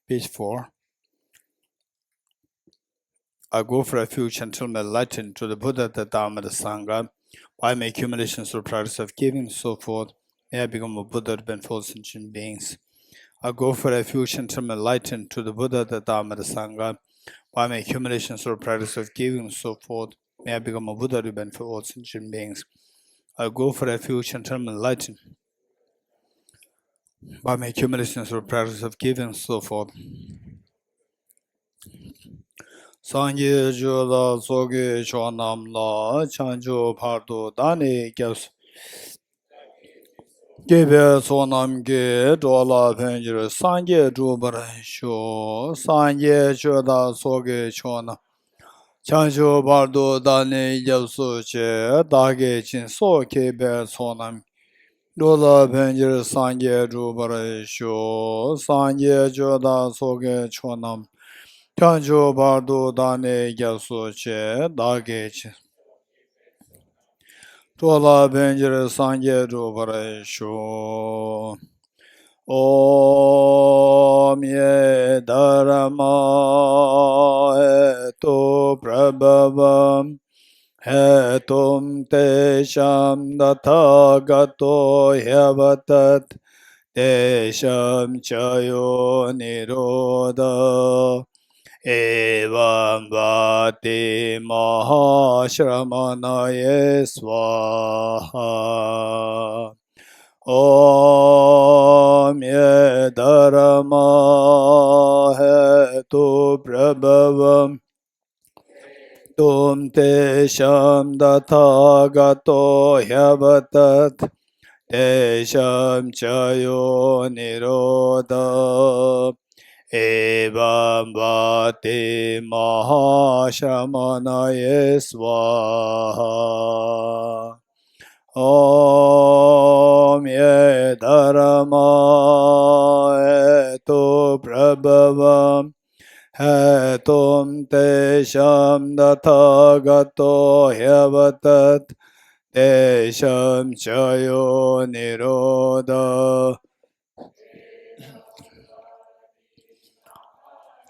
Page 4. I go for refuge until I'm enlightened to the Buddha, the Dharma, the Sangha. By my accumulation through practice of giving and so forth, may I become a Buddha to benefit sentient beings. I go for refuge until I'm enlightened to the Buddha, the Dharma, the Sangha. By my accumulation through practice of giving and so forth, may I become a Buddha to benefit all sentient beings. I go for refuge until I'm enlightened. By my accumulation through practice of giving and so forth. Sangye Jula Soge Chonam La Chanjo Pardo Dani Gas Gebe Sonam Ge Dola Penjure Sangye Jubar Sho Sangye Jula Soge Chona Chanjo Pardo Dani Yasu Che Dage Chin So Kebe Sonam Dola Penjure Sangye Jubar Sho Sangye Jula Soge Chonam Chanjo bardo dane gyaso che dage che tola benjere sangye do bare sho om ye dharma to prabhavam hetum te sham datha gato yavatat te sham chayo nirodha Evam Vati Mahashramanaye Swaha Om Ye Dharma Hetu Prabhavam Tum Te Sham Datha Gato Hyavatat Te Sham Chayo Nirodha Evam Vati Mahashamanaye Swaha Om Ye Dharma Etu Prabhavam Hetum Te Sham Datha Gato Hyavatat Te Sham Chayo Nirodha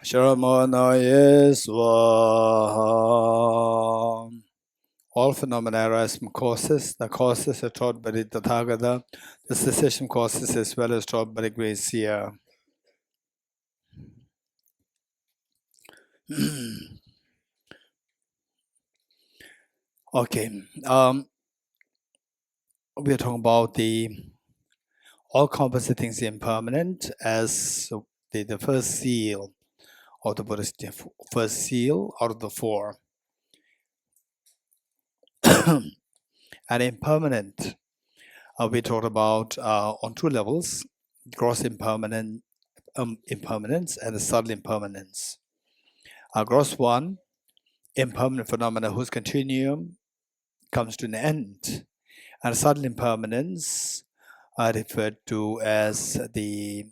Sharamanaye Swaha. All phenomena arise from causes. The causes are taught by the Tathagata. The cessation causes as well as taught by the great seer. Okay. We are talking about the all-composite things impermanent as the first seal of the Bodhicitta, first seal out of the four. And impermanent, we talked about on two levels: gross impermanence and the subtle impermanence. Gross one, impermanent phenomena whose continuum comes to an end, and subtle impermanence are referred to as the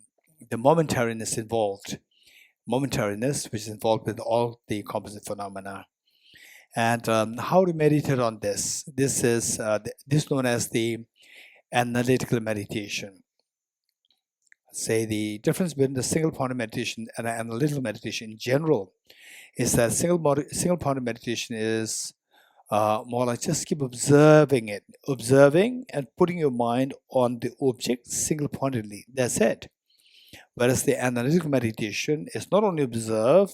momentariness involved. Momentariness, which is involved with all the composite phenomena. And how to meditate on this? This is known as the analytical meditation. Say the difference between the single point of meditation and analytical meditation in general is that single point of meditation is more like just keep observing and putting your mind on the object single-pointedly. That's it. Whereas the analytical meditation is not only observe,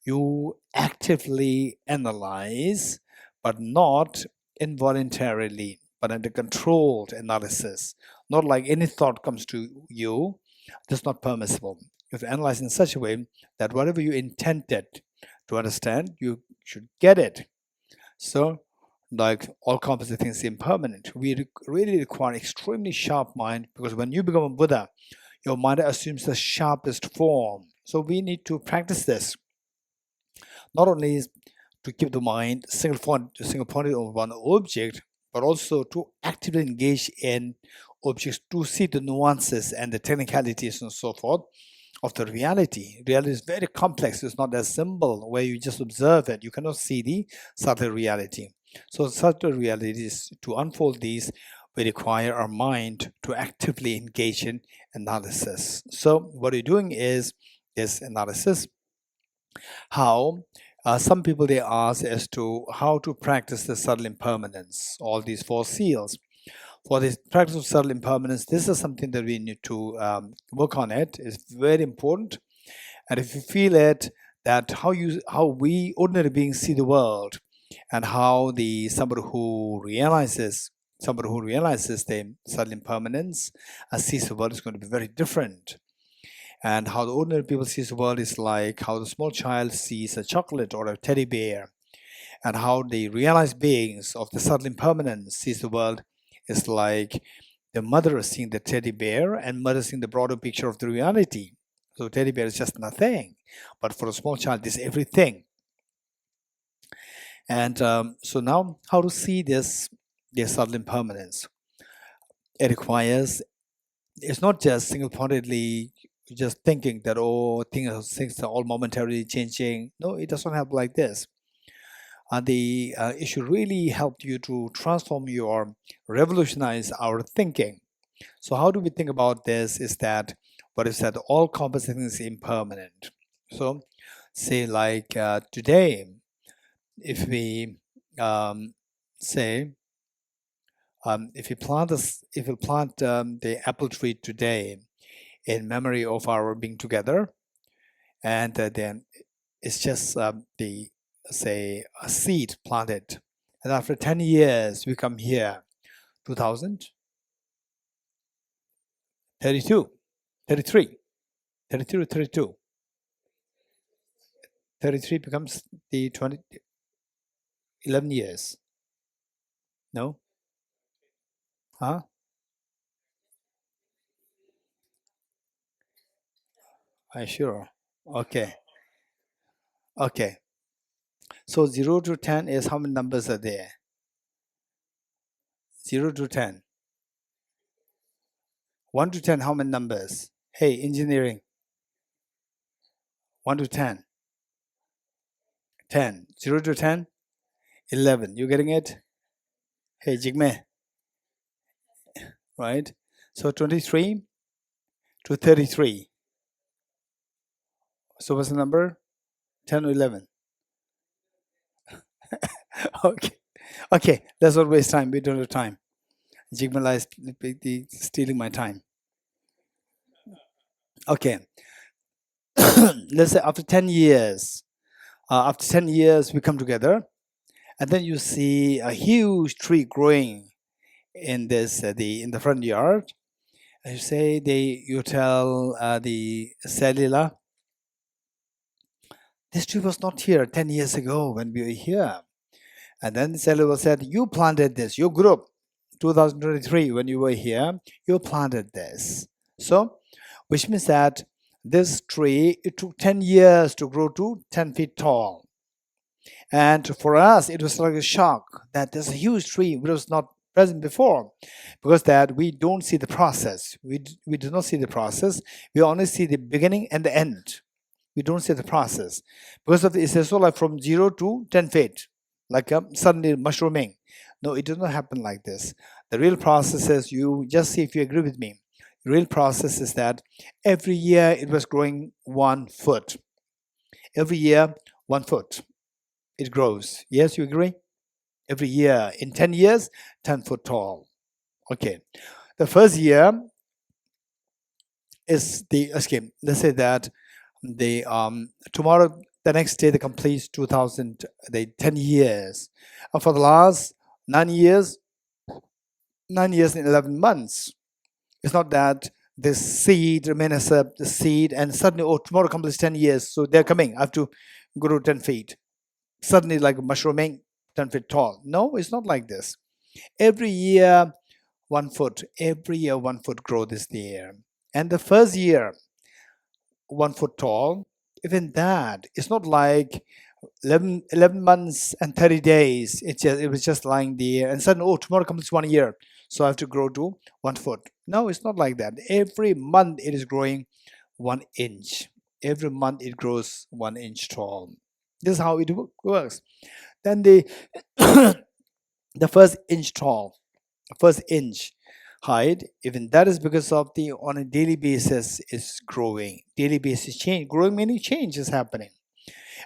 you actively analyze, but not involuntarily, but under controlled analysis. Not like any thought comes to you, that's not permissible. You have to analyze in such a way that whatever you intended to understand, you should get it. So, like all composite things impermanent, we really require an extremely sharp mind, because when you become a Buddha, your mind assumes the sharpest form. So we need to practice this. Not only to keep the mind single-pointed on one object, but also to actively engage in objects to see the nuances and the technicalities and so forth of the reality. Reality is very complex. It's not as simple where you just observe it. You cannot see the subtle reality. So subtle reality is to unfold these. we require our mind to actively engage in analysis. So what we're doing is this analysis. How some people they ask as to how to practice the subtle impermanence, all these four seals. For this practice of subtle impermanence, this is something that we need to work on. It is very important, and if you feel it, that how we ordinary beings see the world, and how somebody who realizes the subtle impermanence sees the world is going to be very different. And how the ordinary people sees the world is like how the small child sees a chocolate or a teddy bear, and how the realized beings of the subtle impermanence sees the world is like the mother is seeing the teddy bear and mother seeing the broader picture of the reality. So teddy bear is just nothing, but for a small child, it's everything. And so now, how to see this subtle impermanence? It requires. It's not just single-pointedly just thinking that things are all momentarily changing. No, it doesn't happen like this. It should really help you to revolutionize our thinking. So how do we think about this? Is that what is that all compositing is impermanent. So say like today, if we say if we plant the apple tree today in memory of our being together, and then it's just say a seed planted, and after 10 years we come here, 2032, 33, 32 to 32. 33 becomes the 11 years. No? Huh? Are you sure? Okay. Okay. So 0 to 10 is how many numbers are there? 0 to 10. 1 to 10, how many numbers? Hey, engineering. 1 to 10. 10. 0 to 10? 11. You getting it? Hey, Jigme. Right? So 23 to 33. So what's the number? 10 or 11? Okay. Okay, let's not waste time. We don't have time. Jigmala is stealing my time. Okay. Let's say after 10 years, we come together, and then you see a huge tree growing in in the front yard. And you say you tell the cellular, this tree was not here 10 years ago when we were here. And then the cellular said, you planted this, your group, 2023, when you were here, you planted this. So, which means that this tree, it took 10 years to grow to 10 feet tall. And for us, it was like a shock that there's a huge tree which was not present before, because that we don't see the process. We do not see the process. We only see the beginning and the end. We don't see the process. Because of it's also like from 0 to 10 feet, like suddenly mushrooming. No, it does not happen like this. The real process is, you just see if you agree with me. The real process is that every year it was growing 1 foot. Every year, 1 foot. It grows. Yes, you agree? Every year. In 10 years, 10 foot tall. Okay. The first year is let's say that tomorrow, the next day, they complete 10 years. And for the last 9 years, 9 years and 11 months, it's not that this seed remains the seed and suddenly, tomorrow completes 10 years, so they're coming. I have to grow 10 feet. Suddenly, like mushrooming, 10 feet tall. No, it's not like this. Every year, 1 foot. Every year, 1 foot growth is there. And the first year, 1 foot tall, even that, it's not like 11 months and 30 days. It was just lying there. And suddenly, tomorrow comes 1 year, so I have to grow to 1 foot. No, it's not like that. Every month, it is growing 1 inch. Every month, it grows 1 inch tall. This is how it works. Then the first inch tall, first inch height, even that is because of the on a daily basis is growing. Daily basis change, growing meaning change is happening.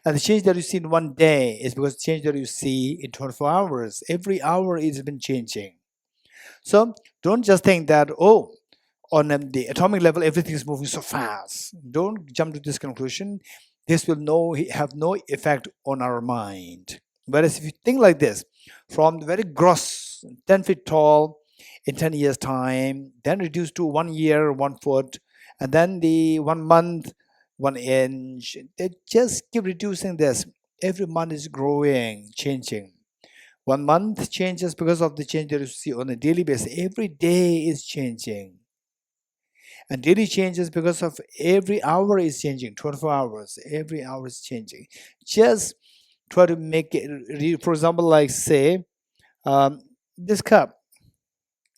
And the change that you see in one day is because the change that you see in 24 hours. Every hour it's been changing. So don't just think that, oh, on the atomic level, everything is moving so fast. Don't jump to this conclusion. This will have no effect on our mind. Whereas if you think like this, from the very gross, 10 feet tall in 10 years' time, then reduce to 1 year, 1 foot, and then the 1 month, 1 inch, they just keep reducing this. Every month is growing, changing. 1 month changes because of the change that you see on a daily basis. Every day is changing. And daily changes because of every hour is changing, 24 hours, every hour is changing. Just try to make it, for example, like say, this cup,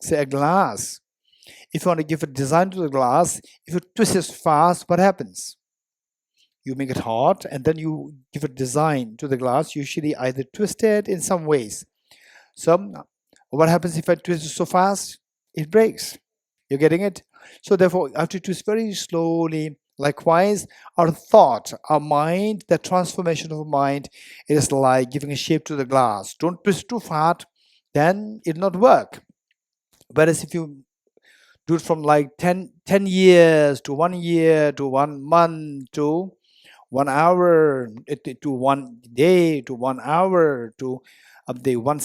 say a glass. If you want to give a design to the glass, if you twist it fast, what happens? You make it hot and then you give a design to the glass, usually either twist it in some ways. So what happens if I twist it so fast? It breaks. You're getting it? So therefore, I have to twist very slowly. Likewise, our thought, our mind, the transformation of mind is like giving a shape to the glass. Don't twist too fast, then it'll not work. Whereas if you do it from like 10 years to 1 year to 1 month to 1 hour to 1 day to 1 hour to the 1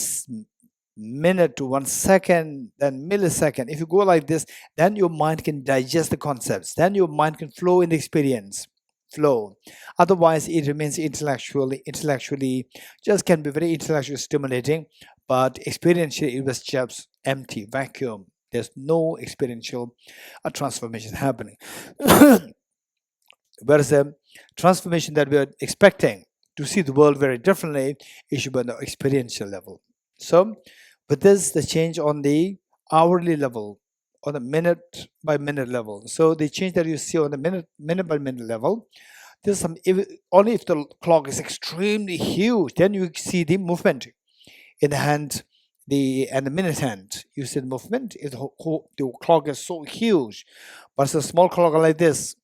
minute to 1 second, then millisecond. If you go like this, then your mind can digest the concepts. Then your mind can flow in the experience. Flow. Otherwise, it remains intellectually just can be very intellectually stimulating, but experientially it was just empty vacuum. There's no experiential transformation happening. Whereas the transformation that we are expecting to see the world very differently, it should be on the experiential level. So, with this, the change on the hourly level, on the minute by minute level. So the change that you see on the minute by minute level, there's some only if the clock is extremely huge, then you see the movement in the hand, and the minute hand. You see the movement. If the clock is so huge, but it's a small clock like this,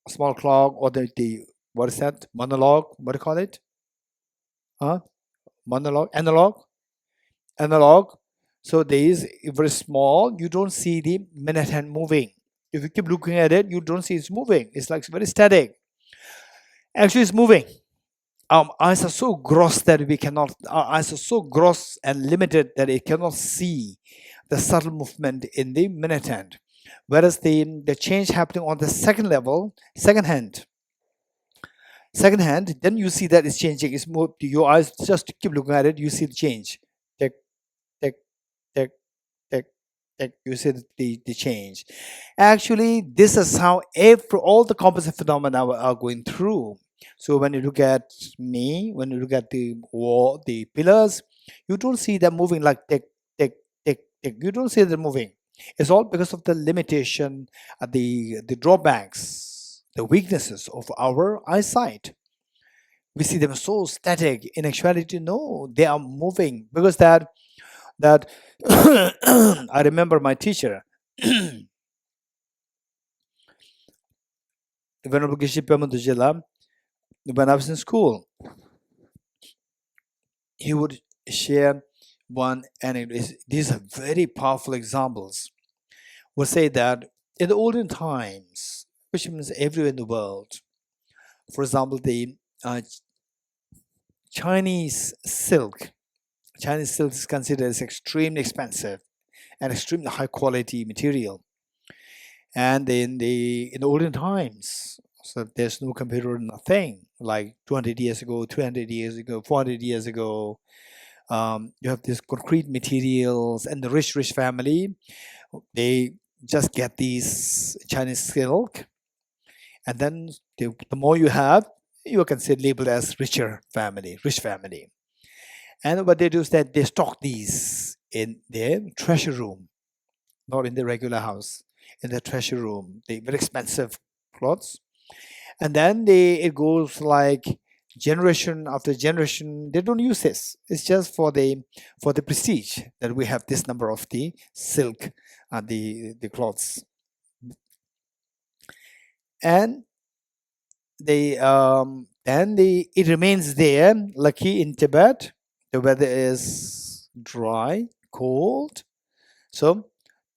small clock, or the what is that? Monologue? What do you call it? Huh? Monologue? Analog. So there is very small. You don't see the minute hand moving. If you keep looking at it, you don't see it's moving. It's like very static. Actually, it's moving. Our eyes are so gross that we cannot. Our eyes are so gross and limited that it cannot see the subtle movement in the minute hand. Whereas the change happening on the second level, second hand, then you see that it's changing. It's more. Your eyes just keep looking at it. You see the change. Tick, tick, tick, tick, tick. You see the change. Actually, this is how all the composite phenomena are going through. So when you look at me, when you look at the wall, the pillars, you don't see them moving like tick, tick, tick, tick. You don't see them moving. It's all because of the limitation, the drawbacks, the weaknesses of our eyesight. We see them so static. In actuality, no, they are moving because that I remember my teacher, Venerable Geshe Dorji, when I was in school, he would share one anecdote. These are very powerful examples. Would say that in the olden times, which means everywhere in the world, for example, the Chinese silk. Chinese silk is considered as extremely expensive and extremely high quality material. And in the olden times, so there's no computer, nothing. Like 200 years ago, 300 years ago, 400 years ago, you have these concrete materials, and the rich family, they just get these Chinese silk, and then the more you have, you are considered labeled as rich family. And what they do is that they stock these in their treasure room, not in the regular house, in the treasure room. They very expensive clothes, and then it goes like generation after generation, they don't use this. It's just for the prestige that we have this number of the silk and the cloths. And it remains there. Lucky in Tibet, the weather is dry, cold, so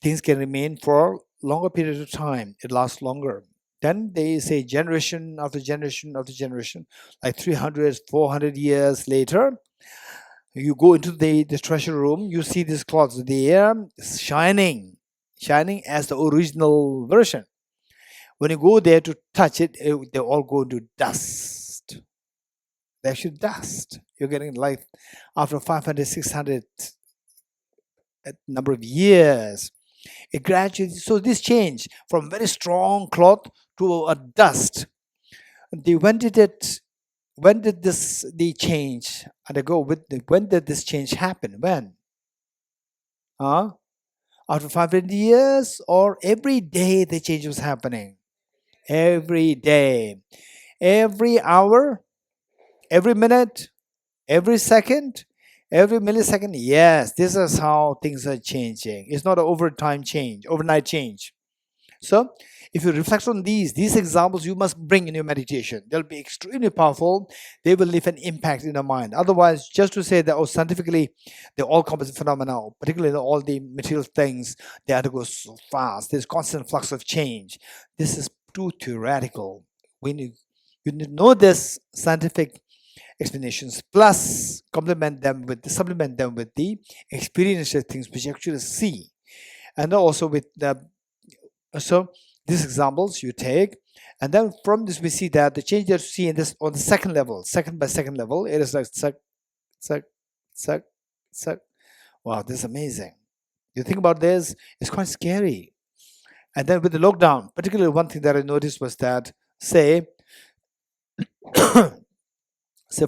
things can remain for longer period of time. It lasts longer. Then they say generation after generation after generation, like 300, 400 years later, you go into the treasure room, you see these cloths there shining, as the original version. When you go there to touch it, they all go into dust. They actually dust. You're getting like after 500, 600 number of years. It gradually, so this change from very strong cloth to a dust. When did the change undergo? When did this change happen? When? After 500 years, or every day the change was happening? Every day, every hour, every minute, every second, every millisecond. Yes, this is how things are changing. It's not an overnight change. So if you reflect on these examples, you must bring in your meditation. They'll be extremely powerful. They will leave an impact in your mind. Otherwise, just to say that, scientifically, they're all composite phenomena, particularly all the material things, they undergo so fast. There's constant flux of change. This is too theoretical. You need to know this scientific explanations, plus supplement them with the experiential things which you actually see, and also with the so these examples you take, and then from this we see that the change that you see in this on the second by second level, it is like suck, suck, suck, suck. Wow, this is amazing. You think about this, it's quite scary. And then with the lockdown, particularly one thing that I noticed was that, say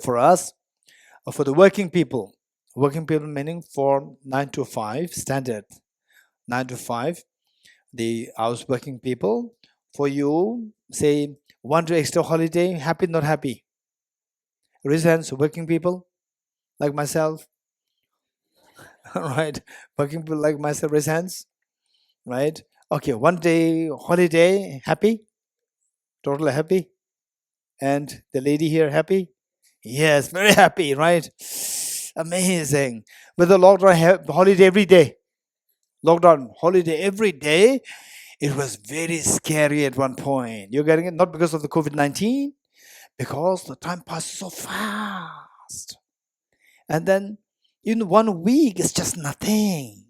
for us, for the working people meaning for 9 to 5 standard, 9 to 5, the hours working people, for you, say 1 day extra holiday, happy, not happy? Raise hands, working people like myself. Right, working people like myself, raise hands. Right, okay, 1 day holiday, happy, totally happy. And the lady here, happy? Yes, very happy, right? Amazing. With the lockdown, holiday every day. Lockdown, holiday every day. It was very scary at one point. You're getting it? Not because of the COVID-19, because the time passes so fast. And then in 1 week, it's just nothing.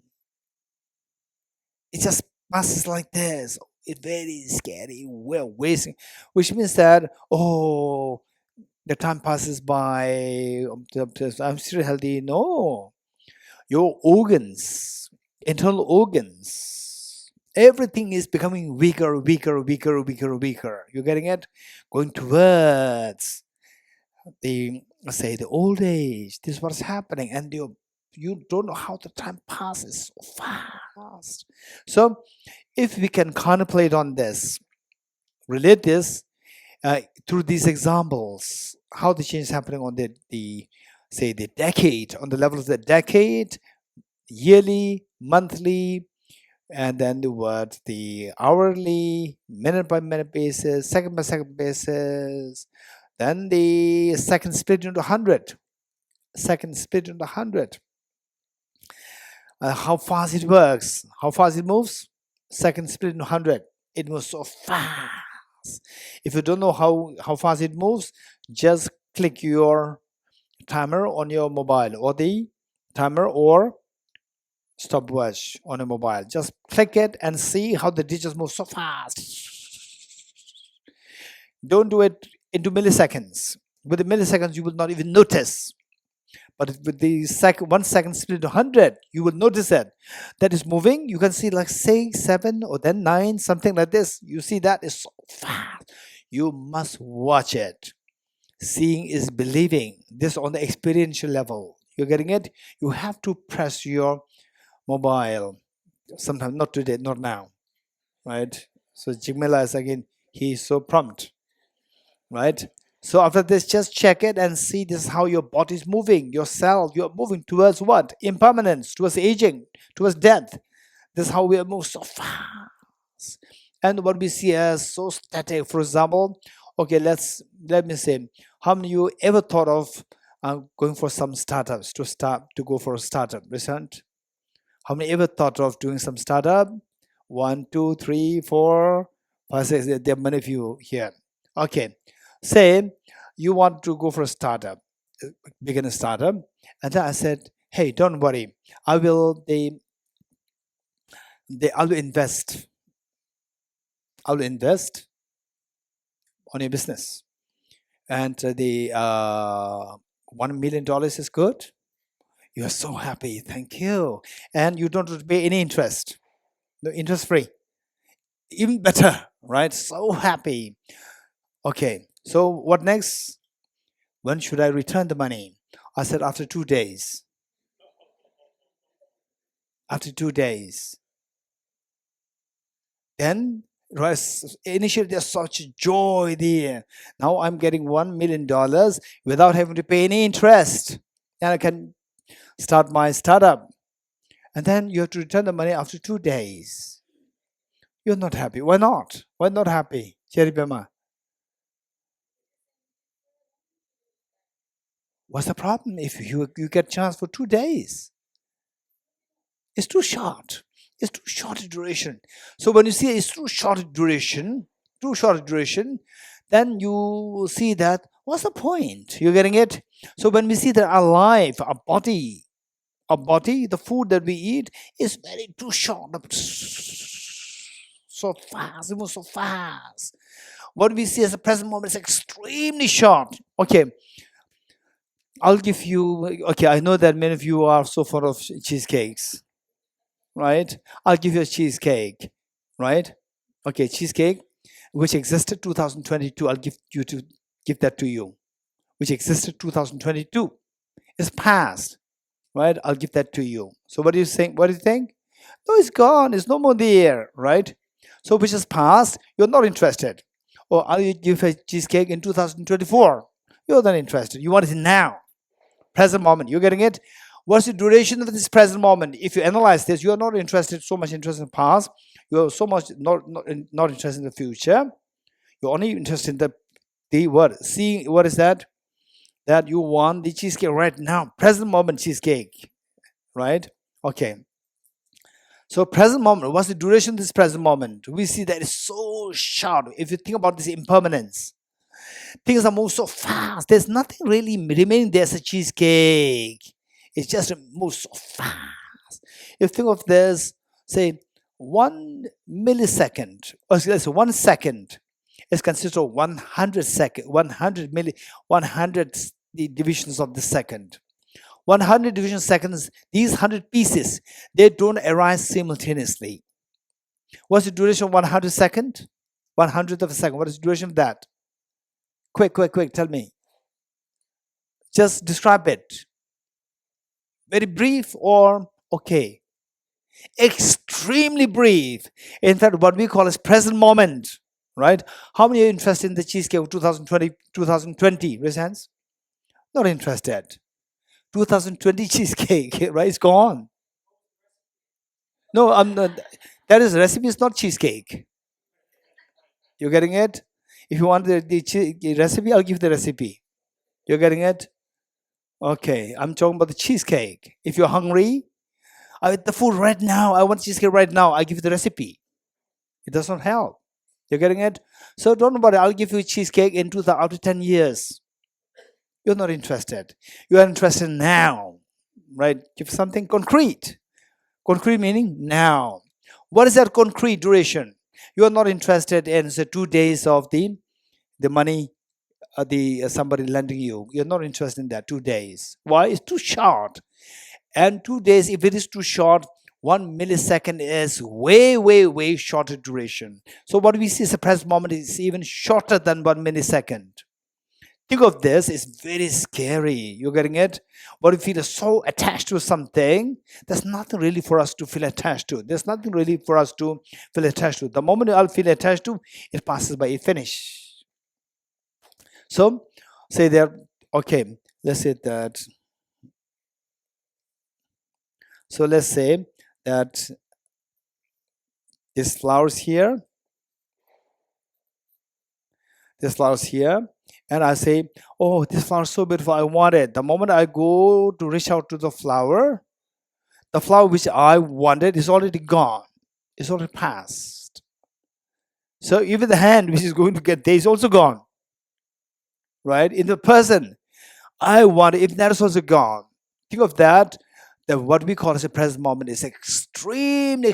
It just passes like this. It's very scary. We're wasting, which means that, the time passes by. I'm still healthy. No, your organs, internal organs, everything is becoming weaker. You're getting it? Going towards the, say, the old age. This is what's happening, and you don't know how the time passes so fast. So if we can contemplate on this, relate this through these examples, how the change is happening on the say the decade, on the level of the decade, yearly, monthly, and then the hourly, minute by minute basis, second by second basis, then the second split into 100, how fast it works, how fast it moves, second split into 100, it moves so fast. If you don't know how fast it moves, just click your timer on your mobile, or the timer or stopwatch on a mobile. Just click it and see how the digits move so fast. Don't do it into milliseconds. With the milliseconds, you will not even notice. But with the 1 second split to 100, you will notice that is moving. You can see like 6, 7, or then 9, something like this. You see that is so fast. You must watch it. Seeing is believing. This on the experiential level. You're getting it? You have to press your mobile. Sometimes, not today, not now. Right? So Jigmela is again, he is so prompt. Right? So after this, just check it and see this is how your body is moving, yourself. You're moving towards what? Impermanence, towards aging, towards death. This is how we move so fast. And what we see as so static, for example, okay, let me say, how many of you ever thought of going for some startups to go for a startup? Recent? How many ever thought of doing some startup? 1, 2, 3, 4, 5, 6. There are many of you here. Okay, say you want to go for a startup, begin a startup, and then I said, hey, don't worry, I will I'll invest on your business, and the $1 million is good. You're so happy, thank you, and you don't have to pay any interest, no, interest free, even better, right? So happy. Okay, so what next? When should I return the money? I said after 2 days. After 2 days. Then initially there's such joy there. Now I'm getting $1 million without having to pay any interest. And I can start my startup. And then you have to return the money after 2 days. You're not happy. Why not? Why not happy? Cherry Pema. What's the problem if you get chance for 2 days? It's too short. It's too short a duration. So when you see it's too short a duration, then you see that what's the point? You're getting it? So when we see that our life, our body, the food that we eat is very too short. So fast, it moves so fast. What we see as the present moment is extremely short. Okay. I'll give you, okay, I know that many of you are so fond of cheesecakes. Right? I'll give you a cheesecake, right? Okay, cheesecake, which existed 2022. I'll give that to you, which existed 2022. It's past, right? I'll give that to you. So what do you think? What do you think? No, it's gone. It's no more there, right? So which is past, you're not interested. Or I'll give a cheesecake in 2024. You're not interested. You want it now, present moment. You're getting it? What's the duration of this present moment? If you analyze this, you are not so much interested in the past. You are so much not interested in the future. You're only interested in the what? Seeing what is that? That you want the cheesecake right now, present moment cheesecake, right? Okay. So present moment, what's the duration of this present moment? We see that it's so short. If you think about this impermanence, things are moving so fast. There's nothing really remaining there as a cheesecake. It just moves so fast. If you think of this, say 1 millisecond, or let's say 1 second is considered 100 second, 100 divisions of the second. 100 division seconds, these 100 pieces, they don't arise simultaneously. What's the duration of 100 second? 100th of a second. What is the duration of that? Quick, tell me. Just describe it. Very brief or okay? Extremely brief. In fact, what we call as present moment, right? How many are interested in the cheesecake of 2020? Raise hands. Not interested. 2020 cheesecake, right? It's gone. No, I'm not. That is recipe is not cheesecake. You're getting it? If you want the recipe, I'll give the recipe. You're getting it? Okay, I'm talking about the cheesecake. If you're hungry, I want the food right now. I want cheesecake right now. I give you the recipe. It does not help. You're getting it? So don't worry. I'll give you cheesecake in after 10 years. You're not interested. You are interested now, right? Give something concrete. Concrete meaning now. What is that concrete duration? You are not interested in the 2 days of the money somebody lending you. You're not interested in that 2 days. Why? It's too short. And 2 days, if it is too short, 1 millisecond is way shorter duration. So what we see as a present moment is even shorter than 1 millisecond. Think of this, it's very scary. You're getting it? But if we feel so attached to something, there's nothing really for us to feel attached to. There's nothing really for us to feel attached to. The moment I'll feel attached to, it passes by, it finishes. So Say there, okay, let's say that. So let's say that this flowers here, and I say, oh, this flower is so beautiful, I want it. The moment I go to reach out to the flower which I wanted is already gone. It's already passed. So even the hand which is going to get there is also gone. Right? In the person, I want it, if that is also gone. Think of that. That what we call as a present moment is extremely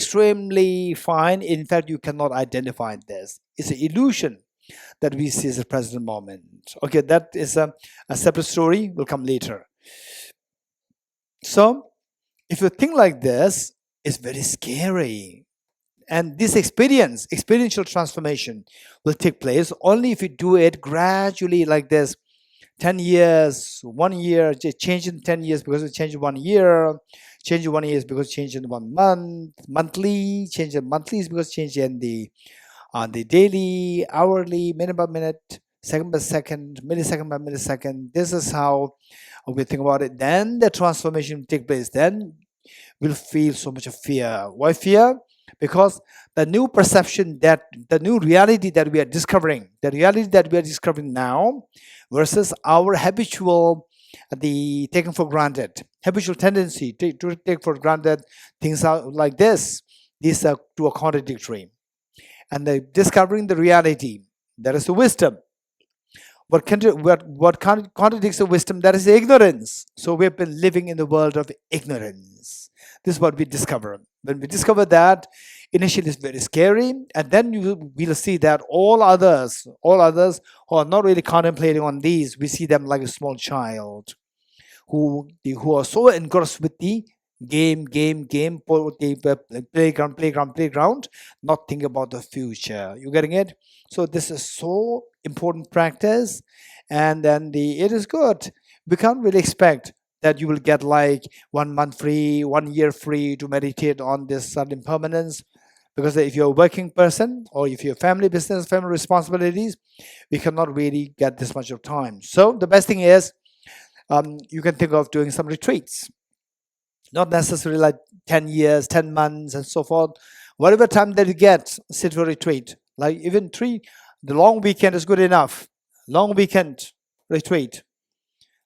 fine. In fact, you cannot identify this. It's an illusion that we see as a present moment. Okay, that is a separate story. Will come later. So, if you think like this, it's very scary. And this experiential transformation, will take place only if you do it gradually like this. 10 years, 1 year, change in 10 years because it changed 1 year, change in 1 year because change in 1 month, monthly, change in monthly is because change in the daily, hourly, minute by minute, second by second, millisecond by millisecond. This is how we think about it. Then the transformation will take place. Then we'll feel so much of fear. Why fear? Because the new perception, that the new reality that we are discovering, now versus our habitual, the taken for granted, habitual tendency to take for granted things are like this. These are two are contradictory. And the discovering the reality, that is the wisdom. What contradicts the wisdom? That is the ignorance. So we've been living in the world of ignorance. This is what we discover. When we discover that, initially it's very scary, and then you will see that all others who are not really contemplating on these, we see them like a small child who are so engrossed with the game, playground, not think about the future. You getting it? So this is so important practice, and then it is good. We can't really expect that you will get like 1 month free, 1 year free to meditate on this sudden impermanence. Because if you're a working person or if you're family business, family responsibilities, we cannot really get this much of time. So the best thing is, you can think of doing some retreats. Not necessarily like 10 years, 10 months, and so forth. Whatever time that you get, sit for a retreat. Like even 3, the long weekend is good enough. Long weekend retreat.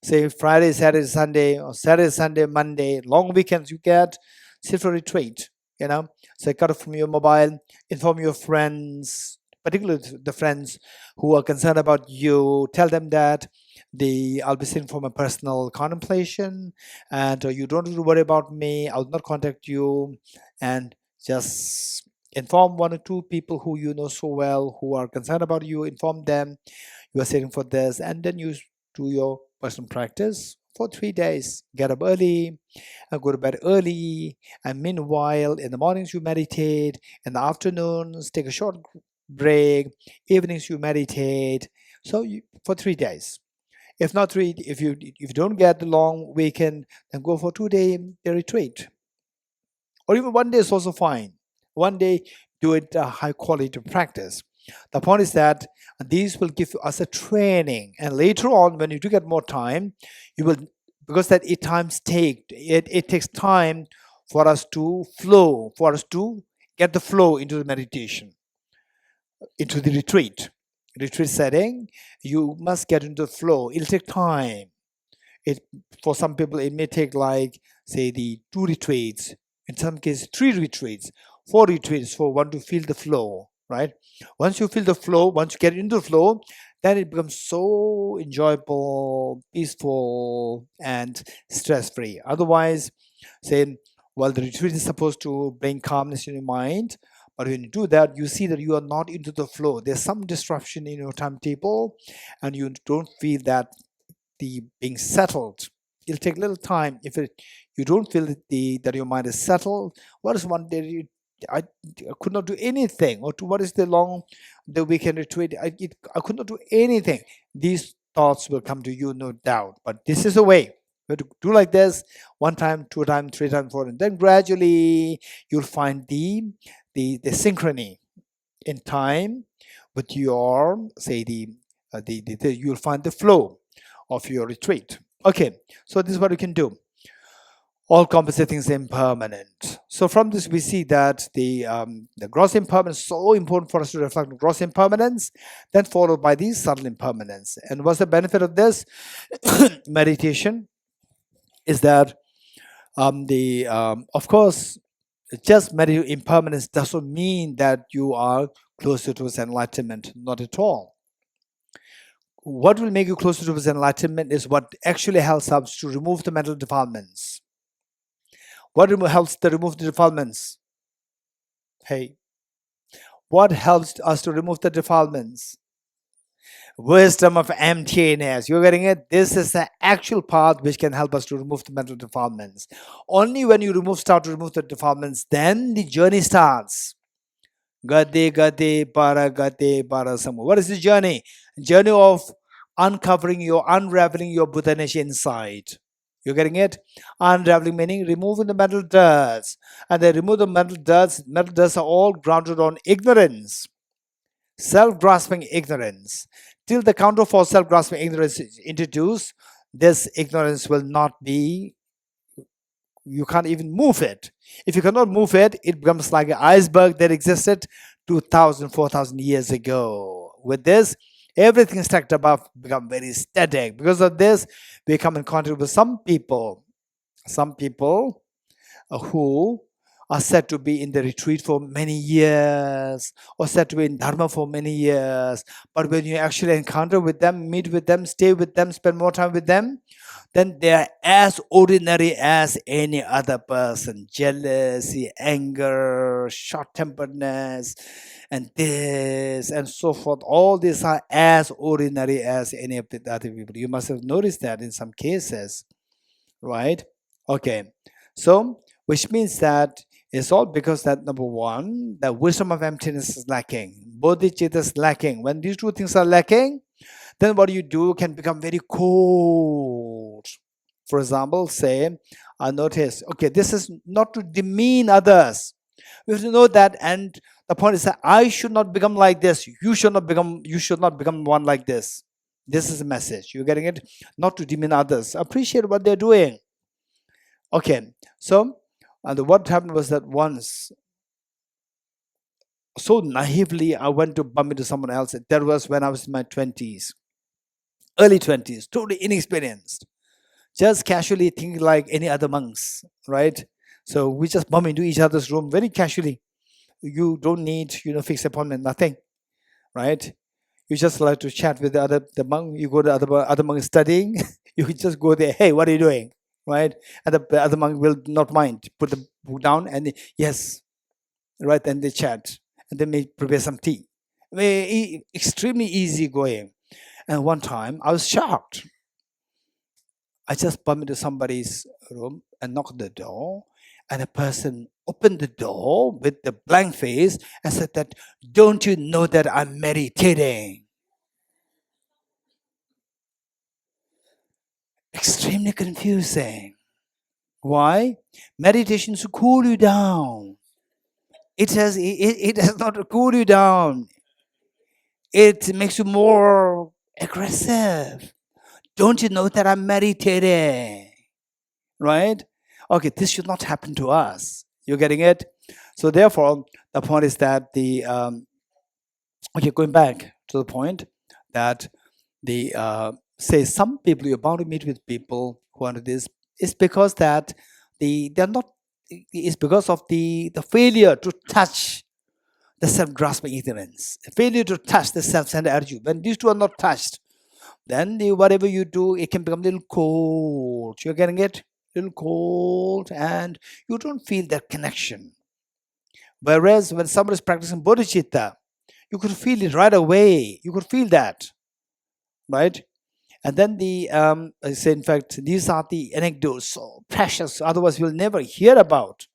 Say Friday, Saturday, Sunday, or Saturday, Sunday, Monday. Long weekends you get, sit for a retreat. So cut off from your mobile, inform your friends, particularly the friends who are concerned about you. Tell them that I'll be sitting for my personal contemplation, and you don't need to worry about me. I'll not contact you, and just inform 1 or 2 people who you know so well who are concerned about you. Inform them you are sitting for this, and then you do your personal practice for 3 days. Get up early and go to bed early, and meanwhile in the mornings you meditate, in the afternoons take a short break, evenings you meditate. So for 3 days. If not 3, if you don't get the long weekend, then go for 2-day retreat, or even 1 day is also fine. 1 day, do it high quality practice. The point is that these will give us a training, and later on when you do get more time, you will, because that it takes time for us to flow, for us to get the flow into the meditation, into the retreat setting. You must get into the flow. It'll take time. For some people it may take like, say, the 2 retreats, in some cases 3 retreats, 4 retreats for one to feel the flow, right? Once you feel the flow, once you get into the flow, then it becomes so enjoyable, peaceful, and stress-free. Otherwise, say, well, the retreat is supposed to bring calmness in your mind, but when you do that, you see that you are not into the flow. There's some disruption in your timetable, and you don't feel that the being settled. It'll take a little time. If you don't feel that your mind is settled, what is one day I could not do anything, or to what is the weekend retreat? I could not do anything. These thoughts will come to you, no doubt. But this is a way. You have to do like this 1 time, 2 times, 3 times, 4, and then gradually you'll find the synchrony in time with your, say, you'll find the flow. of your retreat. Okay, so this is what you can do. All compensating is impermanent. So from this we see that the gross impermanence is so important for us to reflect on gross impermanence, then followed by the subtle impermanence. And what's the benefit of this? Meditation is that of course, just meditating impermanence doesn't mean that you are closer towards enlightenment. Not at all. What will make you closer towards enlightenment is what actually helps us to remove the mental defilements. What helps to remove the defilements? Hey, what helps us to remove the defilements? Wisdom of emptiness. You're getting it? This is the actual path which can help us to remove the mental defilements. Only when you start to remove the defilements, then the journey starts. Gade para samu. What is the journey? Journey of unraveling your Buddha-ness inside. You're getting it? Unraveling meaning removing the mental dirts. And they remove the mental dirts. Mental dirts are all grounded on ignorance. Self-grasping ignorance. Till the counter for self-grasping ignorance is introduced, this ignorance will not be, you can't even move it. If you cannot move it, it becomes like an iceberg that existed 2,000, 4,000 years ago. With this, everything stacked above become very static. Because of this, we come in contact with some people who are said to be in the retreat for many years or said to be in Dharma for many years. But when you actually encounter with them, meet with them, stay with them, spend more time with them, then they are as ordinary as any other person. Jealousy, anger, short-temperedness, and this and so forth. All these are as ordinary as any of the other people. You must have noticed that in some cases, right? Okay, so which means that it's all because that number one, the wisdom of emptiness is lacking. Bodhicitta is lacking. When these two things are lacking, then what you do can become very cold. For example, say, I notice, okay, this is not to demean others. We have to know that, and the point is that I should not become like this. You should not become one like this. This is a message. You're getting it? Not to demean others. Appreciate what they're doing. Okay, so and what happened was that once, so naively, I went to bump into someone else. That was when I was in my 20s, early 20s, totally inexperienced, just casually thinking like any other monks, right? So we just bump into each other's room very casually. You don't need, fixed appointment, nothing, right? You just like to chat with the monk. You go to other monk studying. You just go there. Hey, what are you doing? Right? And the other monk will not mind. Put the book down and yes, right? And they chat and they may prepare some tea. Extremely easy going. And one time I was shocked. I just bumped into somebody's room and knocked the door, and a person opened the door with the blank face and said that, "Don't you know that I'm meditating?" Extremely confusing. Why? Meditation is to cool you down. It does not cool you down. It makes you more aggressive. Don't you know that I'm meditating? Right? Okay, this should not happen to us. You're getting it? So therefore, the point is that going back to the point that say some people, you're bound to meet with people who are this, is because that they're not, it's because of the failure to touch the self-grasping ignorance, failure to touch the self-centered attitude. When these two are not touched, then whatever you do, it can become a little cold. You're getting it? A little cold, and you don't feel that connection. Whereas when somebody is practicing Bodhicitta, you could feel it right away. You could feel that, right? And then I say, in fact, these are the anecdotes, so precious, otherwise we'll never hear about,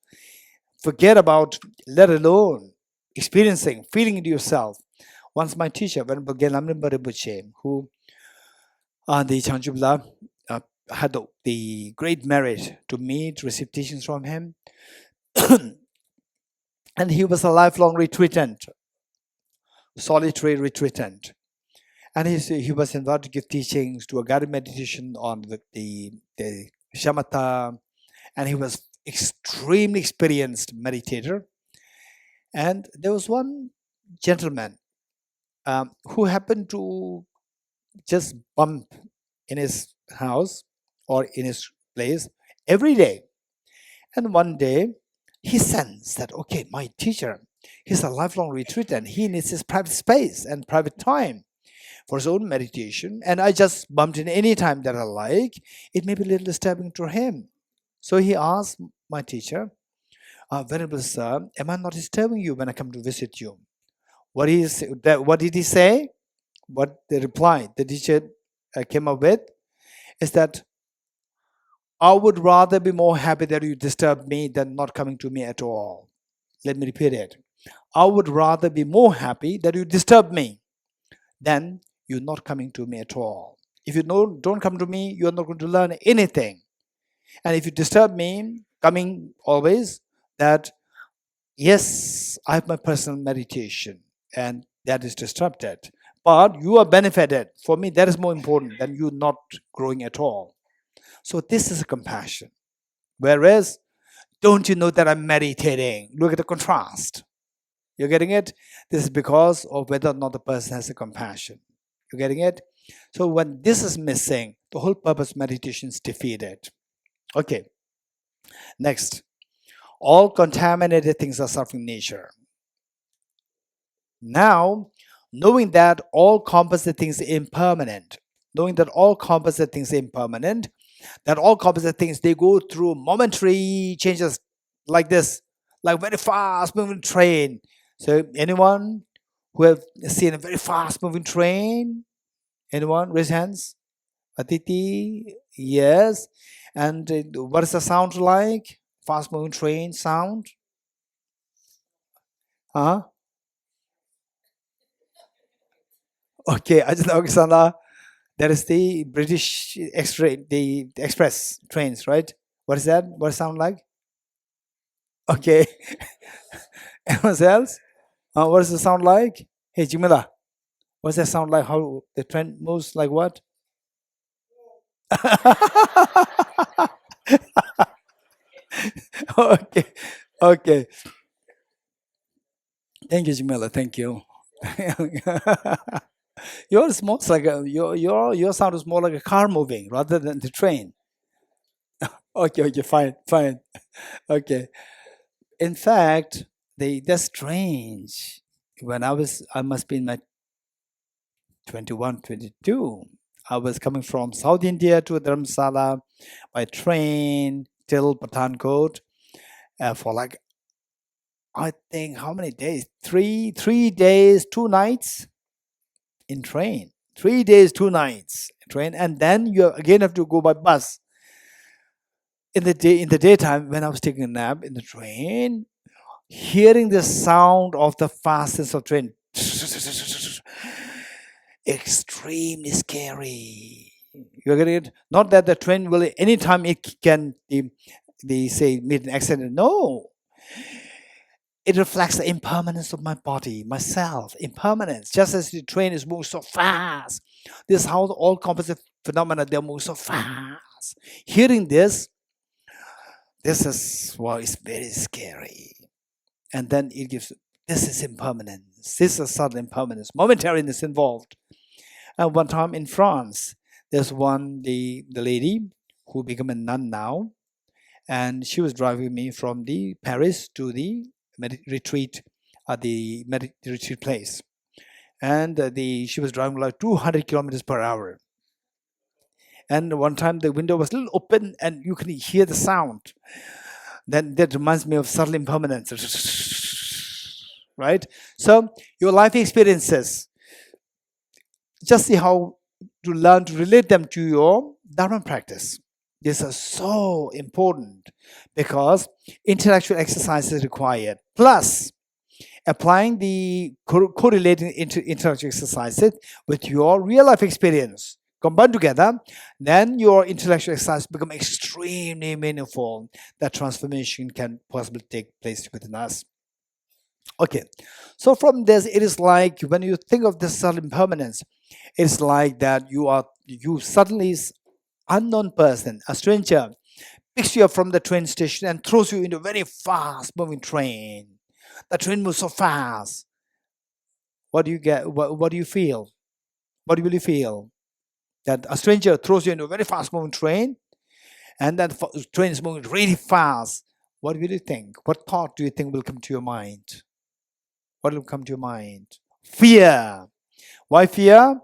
forget about, let alone experiencing, feeling it yourself. Once my teacher, Venerable Rinpoche, who the Changjubla had the great merit to meet, receive teachings from him, and he was a lifelong retreatant, solitary retreatant. And he was invited to give teachings, to a guided meditation on the shamatha, and he was extremely experienced meditator. And there was one gentleman who happened to just bump in his house or in his place every day. And one day he sensed that, okay, my teacher, he's a lifelong retreatant. He needs his private space and private time for his own meditation. And I just bumped in any time that I like. It may be a little disturbing to him. So he asked my teacher, Venerable Sir, am I not disturbing you when I come to visit you? What did he say? What the reply the teacher came up with is that I would rather be more happy that you disturb me than not coming to me at all. Let me repeat it. I would rather be more happy that you disturb me than you not coming to me at all. If you don't come to me, you are not going to learn anything. And if you disturb me, coming always, that yes, I have my personal meditation and that is disrupted. But you are benefited. For me, that is more important than you not growing at all. So this is a compassion. Whereas, don't you know that I'm meditating? Look at the contrast. You're getting it? This is because of whether or not the person has a compassion. You're getting it? So when this is missing, the whole purpose of meditation is defeated. Okay. Next. All contaminated things are suffering nature. Now, knowing that all composite things are impermanent, that all composite things, they go through momentary changes like this, like very fast moving train. So anyone who have seen a very fast moving train? Anyone? Raise hands. Aditi? Yes. And what is the sound like? Fast moving train sound? Huh? Okay, Ajit, that is the British X-ray, the express trains, right? What is that? What does it sound like? Okay. Anyone else? What does it sound like? Hey, Jimila, what does that sound like? How the train moves like what? Okay. Okay. Thank you, Jamila. Thank you. Yours more like your sound is more like a car moving rather than the train. Okay, okay, fine, fine. Okay. In fact, that's strange. When I must be in my 21, 22. I was coming from South India to Dharamsala by train till Pathankot for like, I think, how many days? Three days, 2 nights in train. 3 days, 2 nights in train, and then you again have to go by bus. In the daytime, when I was taking a nap in the train, hearing the sound of the fastest of train, extremely scary. You're getting it? Not that the train will anytime it can they say meet an accident. No. It reflects the impermanence of my body, myself, impermanence. Just as the train is moving so fast. This is how all composite phenomena, they move so fast. Hearing this is, well, it's very scary. And then it gives, this is impermanence. This is sudden impermanence, momentariness involved. And one time in France, there's the lady who became a nun now, and she was driving me from the Paris to the retreat at the retreat place, and she was driving like 200 kilometers per hour. And one time the window was a little open, and you can hear the sound. Then that reminds me of subtle impermanence, right? So your life experiences, just see how to learn to relate them to your Dharma practice. This is so important because intellectual exercise is required. Plus, applying the correlating intellectual exercises with your real life experience combined together, then your intellectual exercise become extremely meaningful. That transformation can possibly take place within us. Okay, So from this, it is like when you think of this subtle impermanence, it's like that you suddenly unknown person, a stranger, picks you up from the train station and throws you into a very fast moving train. The train moves so fast. What do you get? What do you feel? What will you feel? That a stranger throws you into a very fast moving train, and that train is moving really fast. What will you think? What thought do you think will come to your mind? What will come to your mind? Fear. Why fear?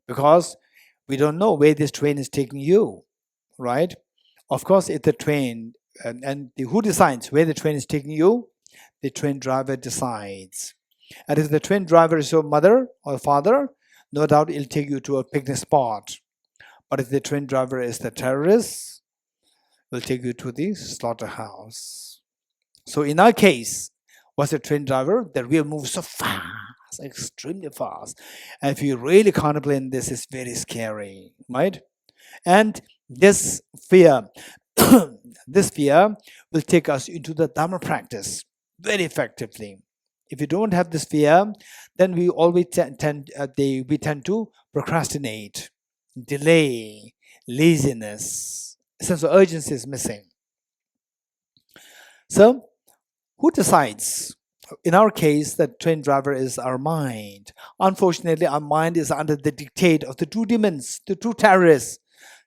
Because we don't know where this train is taking you, right? Of course, if the train, who decides where the train is taking you? The train driver decides. And if the train driver is your mother or father, no doubt it'll take you to a picnic spot. But if the train driver is the terrorist, it'll take you to the slaughterhouse. So in our case, was the train driver that we move so fast, extremely fast. And if you really contemplate this, it's very scary, right? And this fear, this fear will take us into the Dharma practice very effectively. If you don't have this fear, then we always tend to procrastinate, delay, laziness, sense of urgency is missing. So, who decides? In our case, the train driver is our mind. Unfortunately, our mind is under the dictate of the two demons, the two terrorists,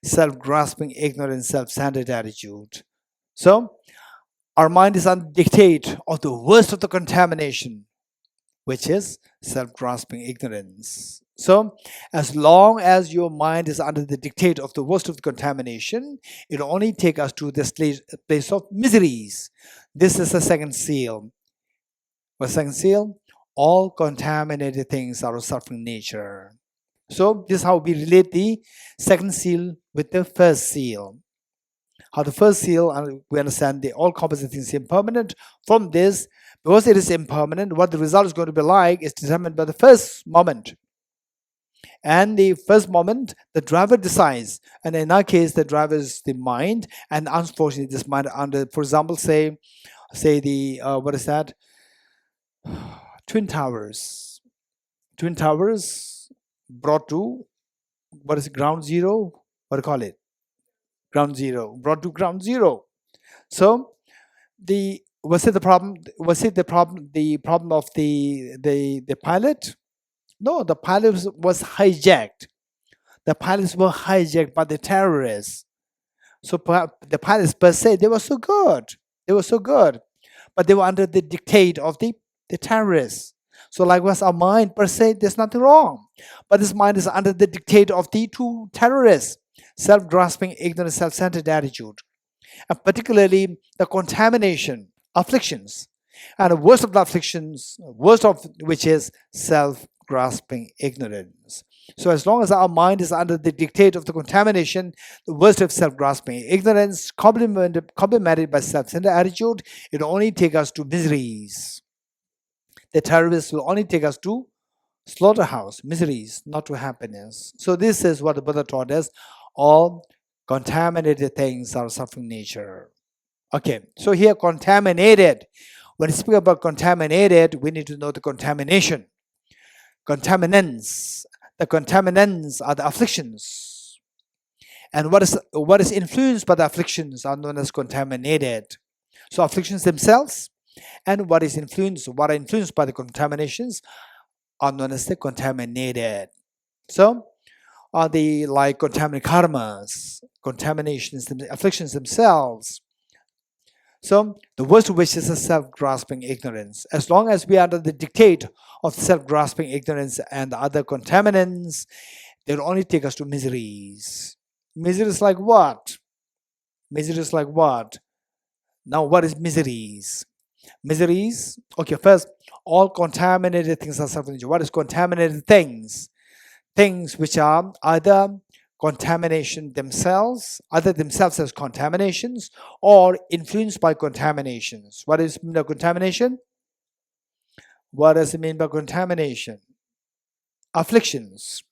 self-grasping, ignorant, self-centered attitude. So, our mind is under the dictate of the worst of the contamination, which is self-grasping ignorance. So, as long as your mind is under the dictate of the worst of the contamination, it will only take us to this place of miseries. This is the second seal. What's the second seal? All contaminated things are of suffering nature. So, this is how we relate the second seal with the first seal. How the first seal, we understand the all composite things impermanent. From this, because it is impermanent, what the result is going to be like is determined by the first moment. And the first moment, the driver decides. And in our case, the driver is the mind. And unfortunately, this mind under, for example, say the, what is that? Twin Towers. Twin Towers brought to, what is it, ground zero? What do you call it? Ground zero. Brought to ground zero. So, was it the problem? Was it the problem? The problem of the pilot? No, the pilot was hijacked. The pilots were hijacked by the terrorists. So the pilots per se, they were so good. They were so good, but they were under the dictate of the terrorists. So likewise, our mind per se, there's nothing wrong, but this mind is under the dictate of the two terrorists: self-grasping, ignorant, self-centered attitude, and particularly the contamination, afflictions, and the worst of the afflictions, worst of which is self-grasping ignorance. So as long as our mind is under the dictate of the contamination, the worst of self-grasping ignorance, complemented by self-centered attitude, it will only take us to miseries. The terrorists will only take us to slaughterhouse, miseries, not to happiness. So this is what the Buddha taught us. All contaminated things are suffering nature. Okay, so here contaminated. When we speak about contaminated, we need to know the contamination. Contaminants. The contaminants are the afflictions. And what is influenced by the afflictions are known as contaminated. So afflictions themselves and what are influenced by the contaminations are known as the contaminated. So are the like contaminated karmas, contaminations, afflictions themselves. So the worst of which is a self-grasping ignorance. As long as we are under the dictate of self-grasping ignorance and the other contaminants, they will only take us to miseries. Miseries like what? Miseries like what? Now what is miseries? Miseries, okay, first, all contaminated things are suffering. What is contaminated things? Things which are either contamination themselves, either themselves as contaminations, or influenced by contaminations. What is the contamination? What does it mean by contamination? Afflictions.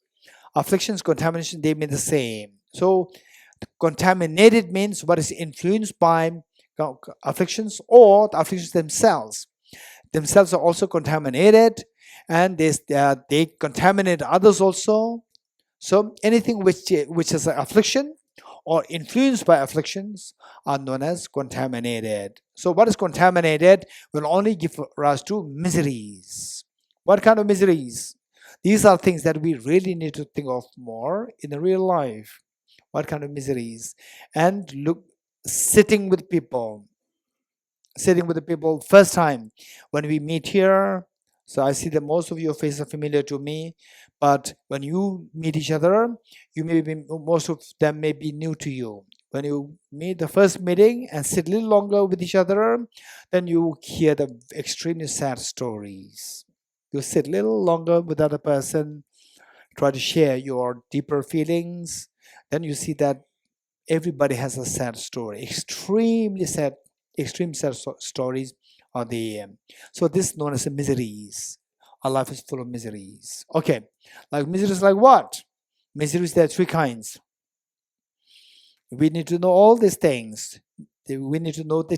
Afflictions, contamination, they mean the same. So contaminated means what is influenced by afflictions or the afflictions themselves. themselves are also contaminated, and they contaminate others also. So anything which is an affliction or influenced by afflictions are known as contaminated. So what is contaminated will only give rise to miseries. What kind of miseries? These are things that we really need to think of more in the real life. What kind of miseries? And look, sitting with people first time when we meet here. So I see that most of your faces are familiar to me, but when you meet each other, most of them may be new to you. When you meet the first meeting and sit a little longer with each other, then you hear the extremely sad stories. You sit a little longer with the other person, try to share your deeper feelings, then you see that everybody has a sad story, extreme sad stories are the so this is known as the miseries. Our life is full of miseries. Okay, like miseries like what? Miseries, there are three kinds. We need to know all these things. We need to know the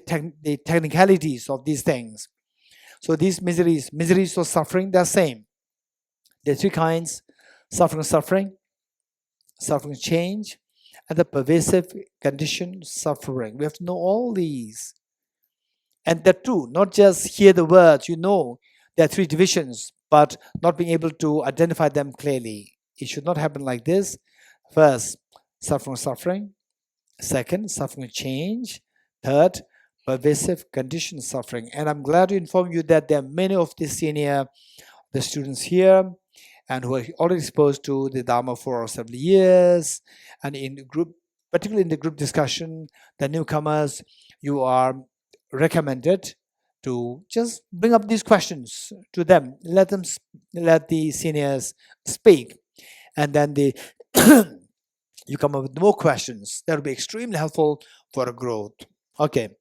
technicalities of these things. So these miseries or suffering, they're same. There are three kinds: suffering, change, and the pervasive condition suffering. We have to know all these. And that too, not just hear the words, there are three divisions, but not being able to identify them clearly. It should not happen like this. First, suffering. Second, suffering change. Third, pervasive condition suffering. And I'm glad to inform you that there are many of the students here, and who are already exposed to the Dharma for several years, and particularly in the group discussion, the newcomers, you are recommended to just bring up these questions to them. Let the seniors speak, and then you come up with more questions. That will be extremely helpful for a growth. Okay.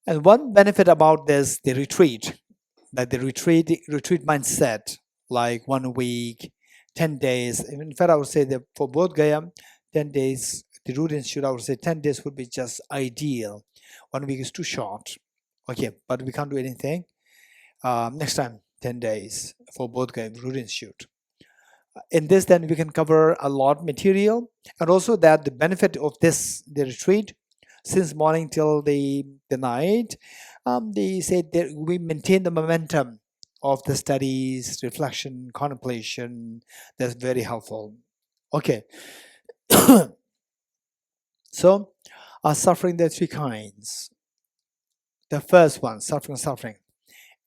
And one benefit about this, the retreat mindset, like 1 week, 10 days. In fact, I would say that for Bodhgaya, 10 days, the root institute, I would say 10 days would be just ideal. 1 week is too short. Okay, but we can't do anything. Next time, 10 days for Bodhgaya root institute. In this, then we can cover a lot material, and also that the benefit of the retreat, since morning till the night, they say that we maintain the momentum of the studies, reflection, contemplation. That's very helpful. Okay. So, suffering, there are three kinds. The first one, suffering.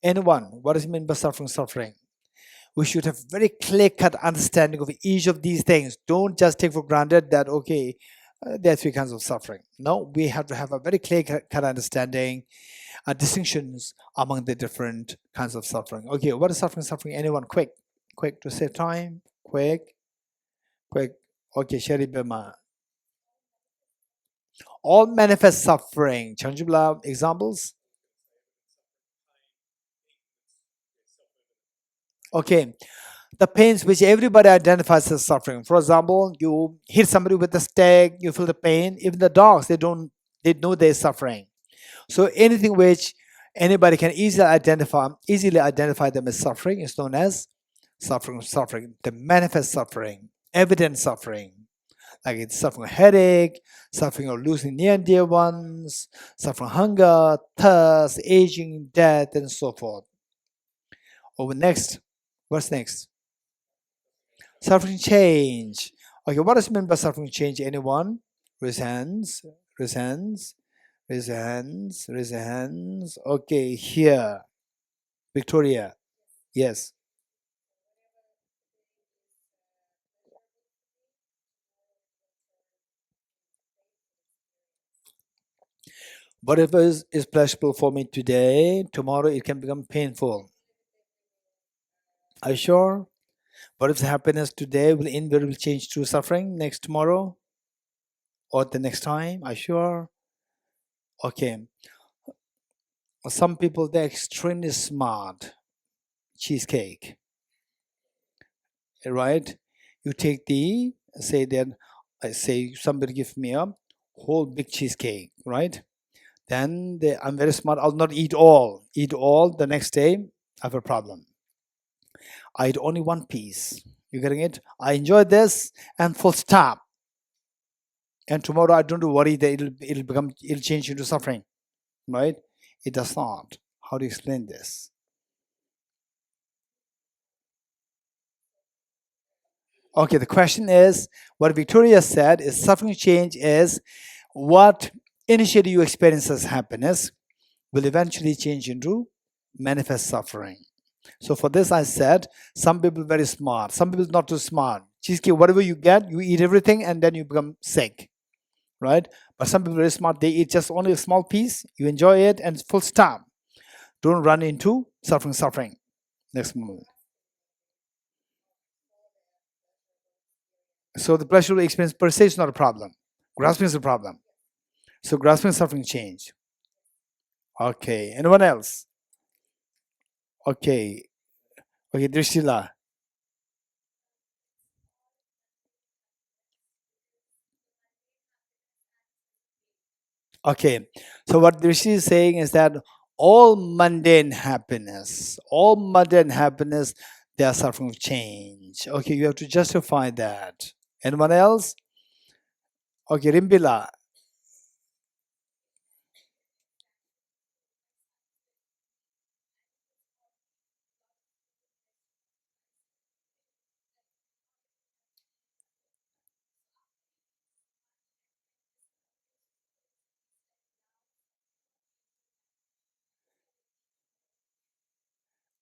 Anyone, what does it mean by suffering? We should have very clear-cut understanding of each of these things. Don't just take for granted that, okay, there are three kinds of suffering. No, we have to have a very clear-cut understanding, distinctions among the different kinds of suffering. Okay, what is suffering? Anyone? Quick to save time. Quick. Okay, Sherry Bema. All manifest suffering. Chanjula, examples? Okay, the pains which everybody identifies as suffering. For example, you hit somebody with a stick, you feel the pain. Even the dogs, they know they're suffering. So anything which anybody can easily identify them as suffering is known as suffering. The manifest suffering, evident suffering, like it's suffering a headache, suffering of losing near and dear ones, suffering hunger, thirst, aging, death, and so forth. Over next, what's next? Suffering change. Okay, what does it mean by suffering change? Anyone? Raise hands. Okay, here. Victoria. Yes. Whatever is pleasurable for me today, tomorrow it can become painful. Are you sure? What if the happiness today will invariably change to suffering next tomorrow? Or the next time? Are you sure? Okay. Some people, they're extremely smart. Cheesecake. Right? You take say somebody give me a whole big cheesecake, right? Then I'm very smart. I'll not eat all. Eat all. The next day, I have a problem. I eat only one piece. You getting it? I enjoy this and full stop. And tomorrow I don't worry that it'll change into suffering, right? It does not. How do you explain this? Okay, the question is, what Victoria said is suffering change is what initially you experience as happiness will eventually change into manifest suffering. So for this I said, some people very smart, some people not too smart. Cheesecake, whatever you get, you eat everything and then you become sick, right? But some people very smart, they eat just only a small piece, you enjoy it and full stop. Don't run into suffering. Next moment. So the pleasurable experience per se is not a problem. Grasping is a problem. So grasping suffering change. Okay. Anyone else? Okay. Okay, Drishila. Okay. So what Drishi is saying is that all mundane happiness, they are suffering of change. Okay, you have to justify that. Anyone else? Okay, Rimbila.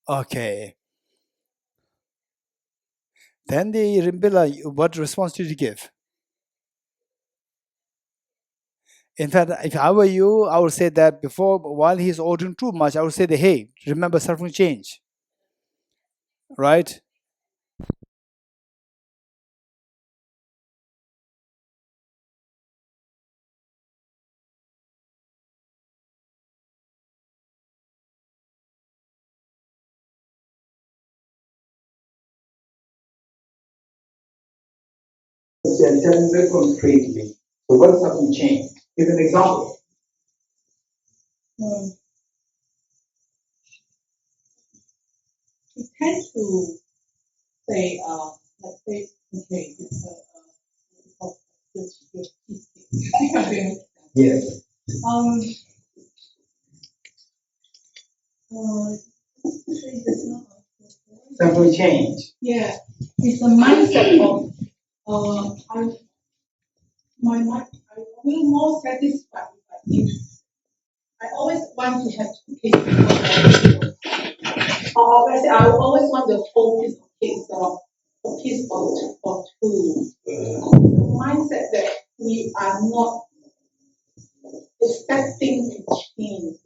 Okay. Then the Rimbila, what response did you give? In fact, if I were you, I would say that before, while he's ordering too much, I would say that, hey, remember suffering change, right? Telling very concretely. So what is suffering change? Give an example. We tend to say, let's say, okay, yes. Suffering change. Yeah, it's a mindset of my mind. I feel more satisfied if I think. I always want to have two cases. I always want the whole piece of cake of a piece of food. The mindset that we are not expecting to change.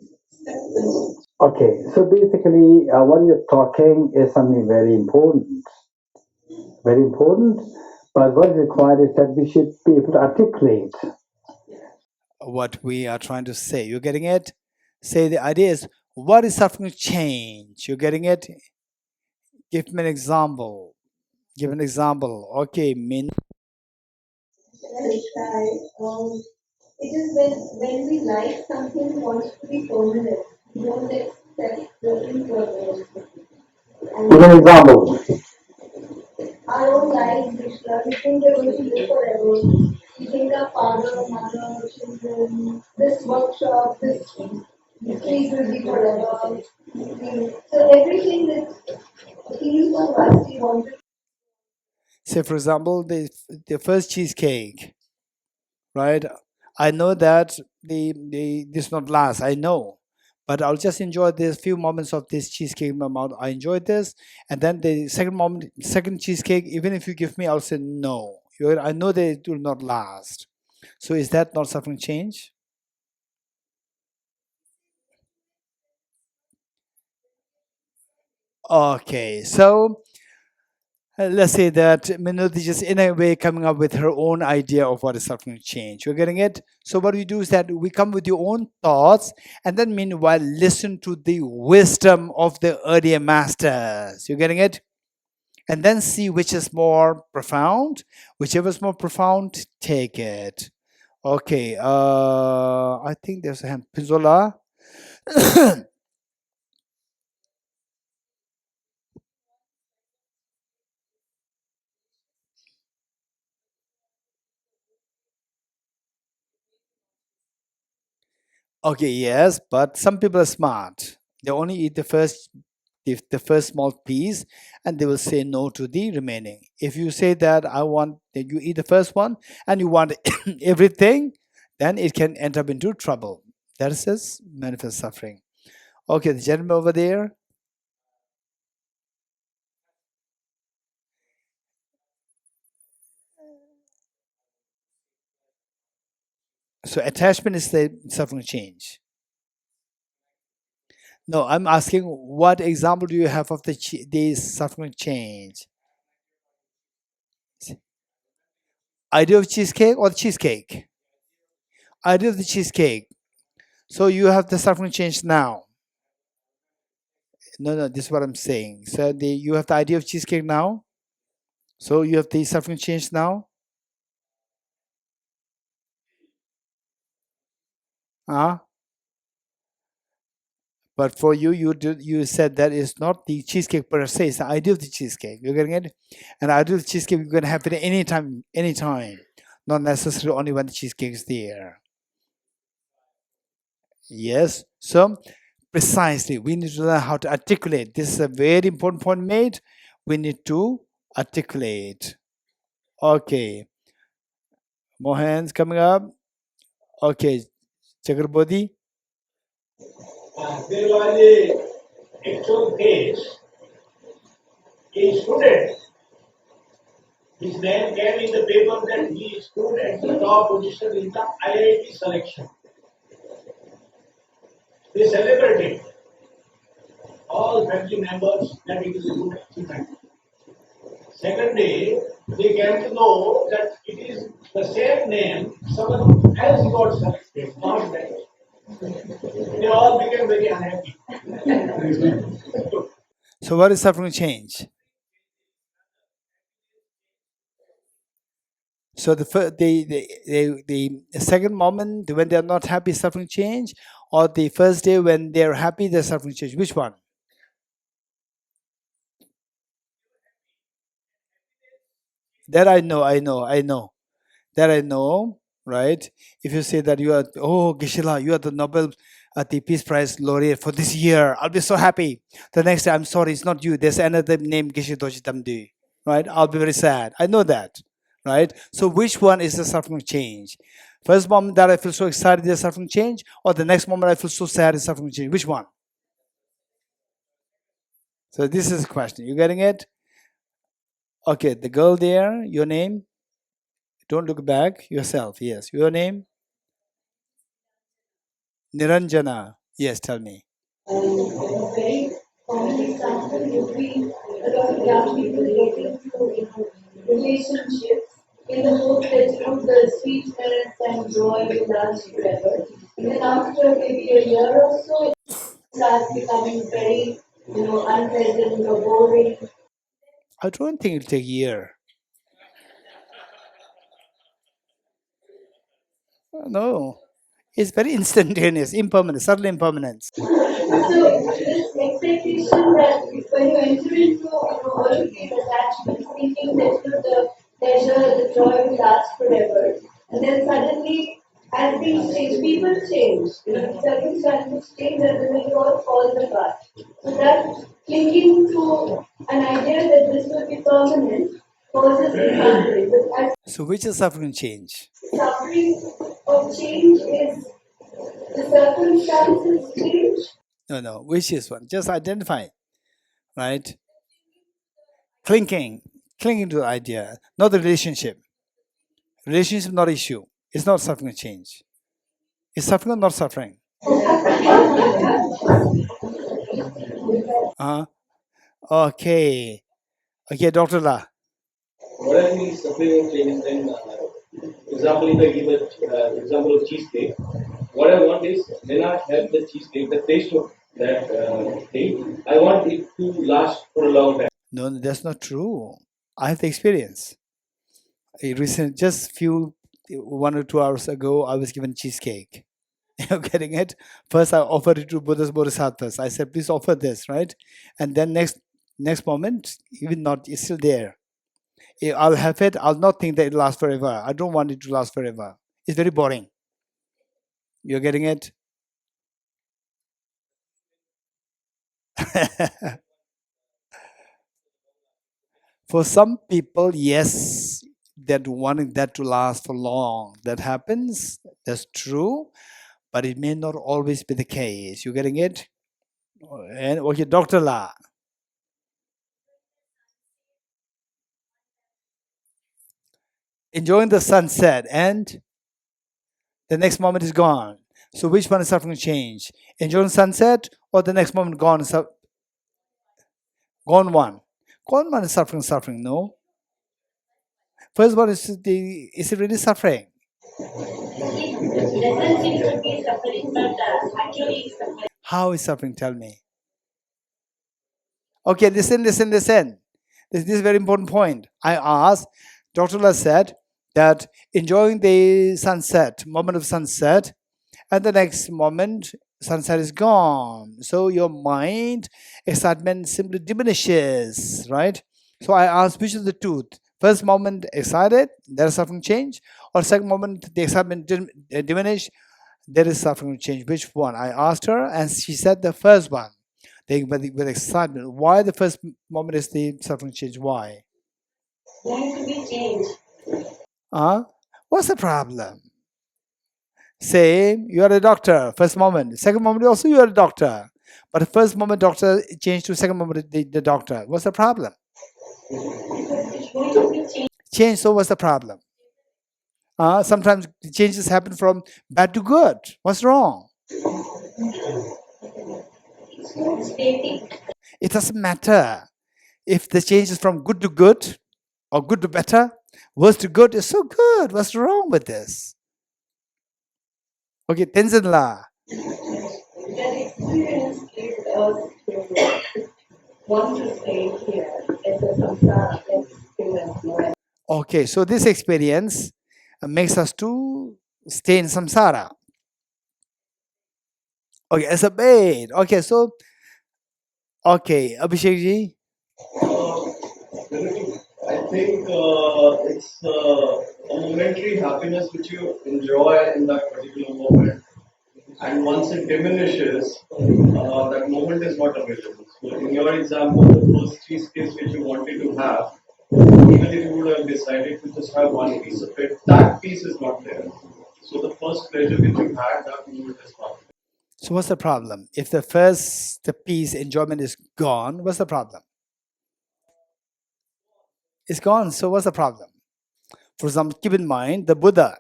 Okay, so basically, what you're talking is something very important. Very important, but what is required is that we should be able to articulate what we are trying to say. You're getting it? Say the idea is, what is suffering change? You're getting it? Give me an example. Give an example. Okay, Min. It is when we like something, wants to be permanent. We don't accept the impermanence. Give an example. I don't like Krishna. We think they're going to live forever. We think our father, mother, children, this workshop, this trees will be forever. So everything that feels to us, we want to. Say, for example, the first cheesecake, right? I know that this not last. I know, but I'll just enjoy this few moments of this cheesecake amount. I enjoyed this, and then the second cheesecake. Even if you give me, I'll say no. I know that it will not last. So is that not suffering change? Okay, so let's say that Minoti just in a way coming up with her own idea of what is suffering change. You're getting it? So what we do is that we come with your own thoughts and then meanwhile listen to the wisdom of the earlier masters. You're getting it? And then see which is more profound. Whichever is more profound, take it. Okay, I think there's a hand. Pinzola. Okay, yes, but some people are smart. They only eat the first small piece, and they will say no to the remaining. If you say that I want that you eat the first one and you want everything, then it can end up into trouble. That is just manifest suffering. Okay, the gentleman over there. So attachment is the suffering change. No, I'm asking what example do you have of the suffering change? Idea of cheesecake or cheesecake? Idea of the cheesecake. So you have the suffering change now. No, this is what I'm saying. So you have the idea of cheesecake now. So you have the suffering change now. Uh, but for you, you said that it's not the cheesecake per se. It's the idea of the cheesecake. You're getting it, and the idea of the cheesecake you're gonna have it anytime, not necessarily only when the cheesecake is there. Yes. So precisely, we need to learn how to articulate. This is a very important point made. We need to articulate. Okay. More hands coming up. Okay. Chakrabodhi. There was a actual case. A student, his name came in the paper that he stood at the top position in the IIT selection. They celebrated, all family members, that it is a good achievement. Second day, they came to know that it is the same name, someone else got selected, not that. They all became very unhappy. So what is suffering change? So the second moment when they are not happy, suffering change, or the first day when they are happy, the suffering change. Which one? That I know. That I know, right? If you say that you are, oh, Gishila, you are the Nobel the Peace Prize laureate for this year, I'll be so happy. The next day, I'm sorry, it's not you. There's another name, Geshe Dorji Damdul, right? I'll be very sad. I know that, right? So which one is the suffering change? First moment that I feel so excited, the suffering change, or the next moment I feel so sad, the suffering change. Which one? So this is the question. You getting it? Okay, the girl there, your name? Don't look back. Yourself, yes. Your name? Niranjana. Yes, tell me. A very common example would be a lot of young people getting into relationships in the hope that the sweetness and joy will last forever. And then after maybe a year or so, it starts becoming very, unpleasant or boring. I don't think it'll take a year. No, it's very instantaneous, impermanent, subtle impermanence. So this expectation that when you enter into all of these attachments, thinking that the pleasure, the joy will last forever, and then suddenly, as things change, people change, circumstances change, and then it all falls apart. So that clinging to an idea that this will be permanent causes the suffering. But as So, which is suffering change? suffering of change is the circumstances change. No, which is one? Just identify, right? Clinging to the idea, not the relationship. Relationship not issue. It's not suffering change. It's suffering or not suffering? Uh, okay. Okay, Dr. La. What I mean is suffering change then, example, if I give an example of cheesecake, what I want is when I have the cheesecake, the taste of that thing, I want it to last for a long time. No, that's not true. I have the experience. Just few 1 or 2 hours ago, I was given cheesecake. You're getting it? First, I offered it to Buddha's Bodhisattvas. I said, please offer this, right? And then next moment, even not, it's still there. I'll have it. I'll not think that it lasts forever. I don't want it to last forever. It's very boring. You're getting it? For some people, yes, that wanting that to last for long. That happens. That's true. But it may not always be the case. You getting it? And okay, Dr. La. Enjoying the sunset and the next moment is gone. So which one is suffering change? Enjoying sunset or the next moment gone? Gone one. Gone one is suffering, no? First one is it really suffering? Doesn't seem to be suffering, but actually is suffering. How is suffering? Tell me. Okay, listen. This is a very important point. I asked, Dr. La said that enjoying the sunset, moment of sunset, and the next moment, sunset is gone. So your mind, excitement simply diminishes, right? So I asked, which is the truth? First moment, excited, there is suffering change, or second moment, the excitement diminish, there is suffering change. Which one? I asked her, and she said the first one. With excitement. Why the first moment is the suffering change? Why? Going to be changed. What's the problem? Say you are a doctor. First moment. Second moment also you are a doctor. But the first moment doctor changed to second moment the doctor. What's the problem? It's going to be changed. Change. So what's the problem? Sometimes the changes happen from bad to good. What's wrong? It's not static. It doesn't matter. If the change is from good to good or good to better, worse to good is so good. What's wrong with this? Okay, Tenzin La. That experience gives us to want to stay here as a samsara experience. Okay, so this experience makes us to stay in samsara. Okay, as a bait. Okay, so, okay, Abhishek ji. I think it's a momentary happiness which you enjoy in that particular moment. And once it diminishes, that moment is not available. So, in your example, the first cheesecake which you wanted to have, even if you would have decided to just have one piece of it, that piece is not there. So, the first pleasure which you had, that moment is not there. So what's the problem? If the piece enjoyment is gone, what's the problem? It's gone. So what's the problem? For example, keep in mind the Buddha.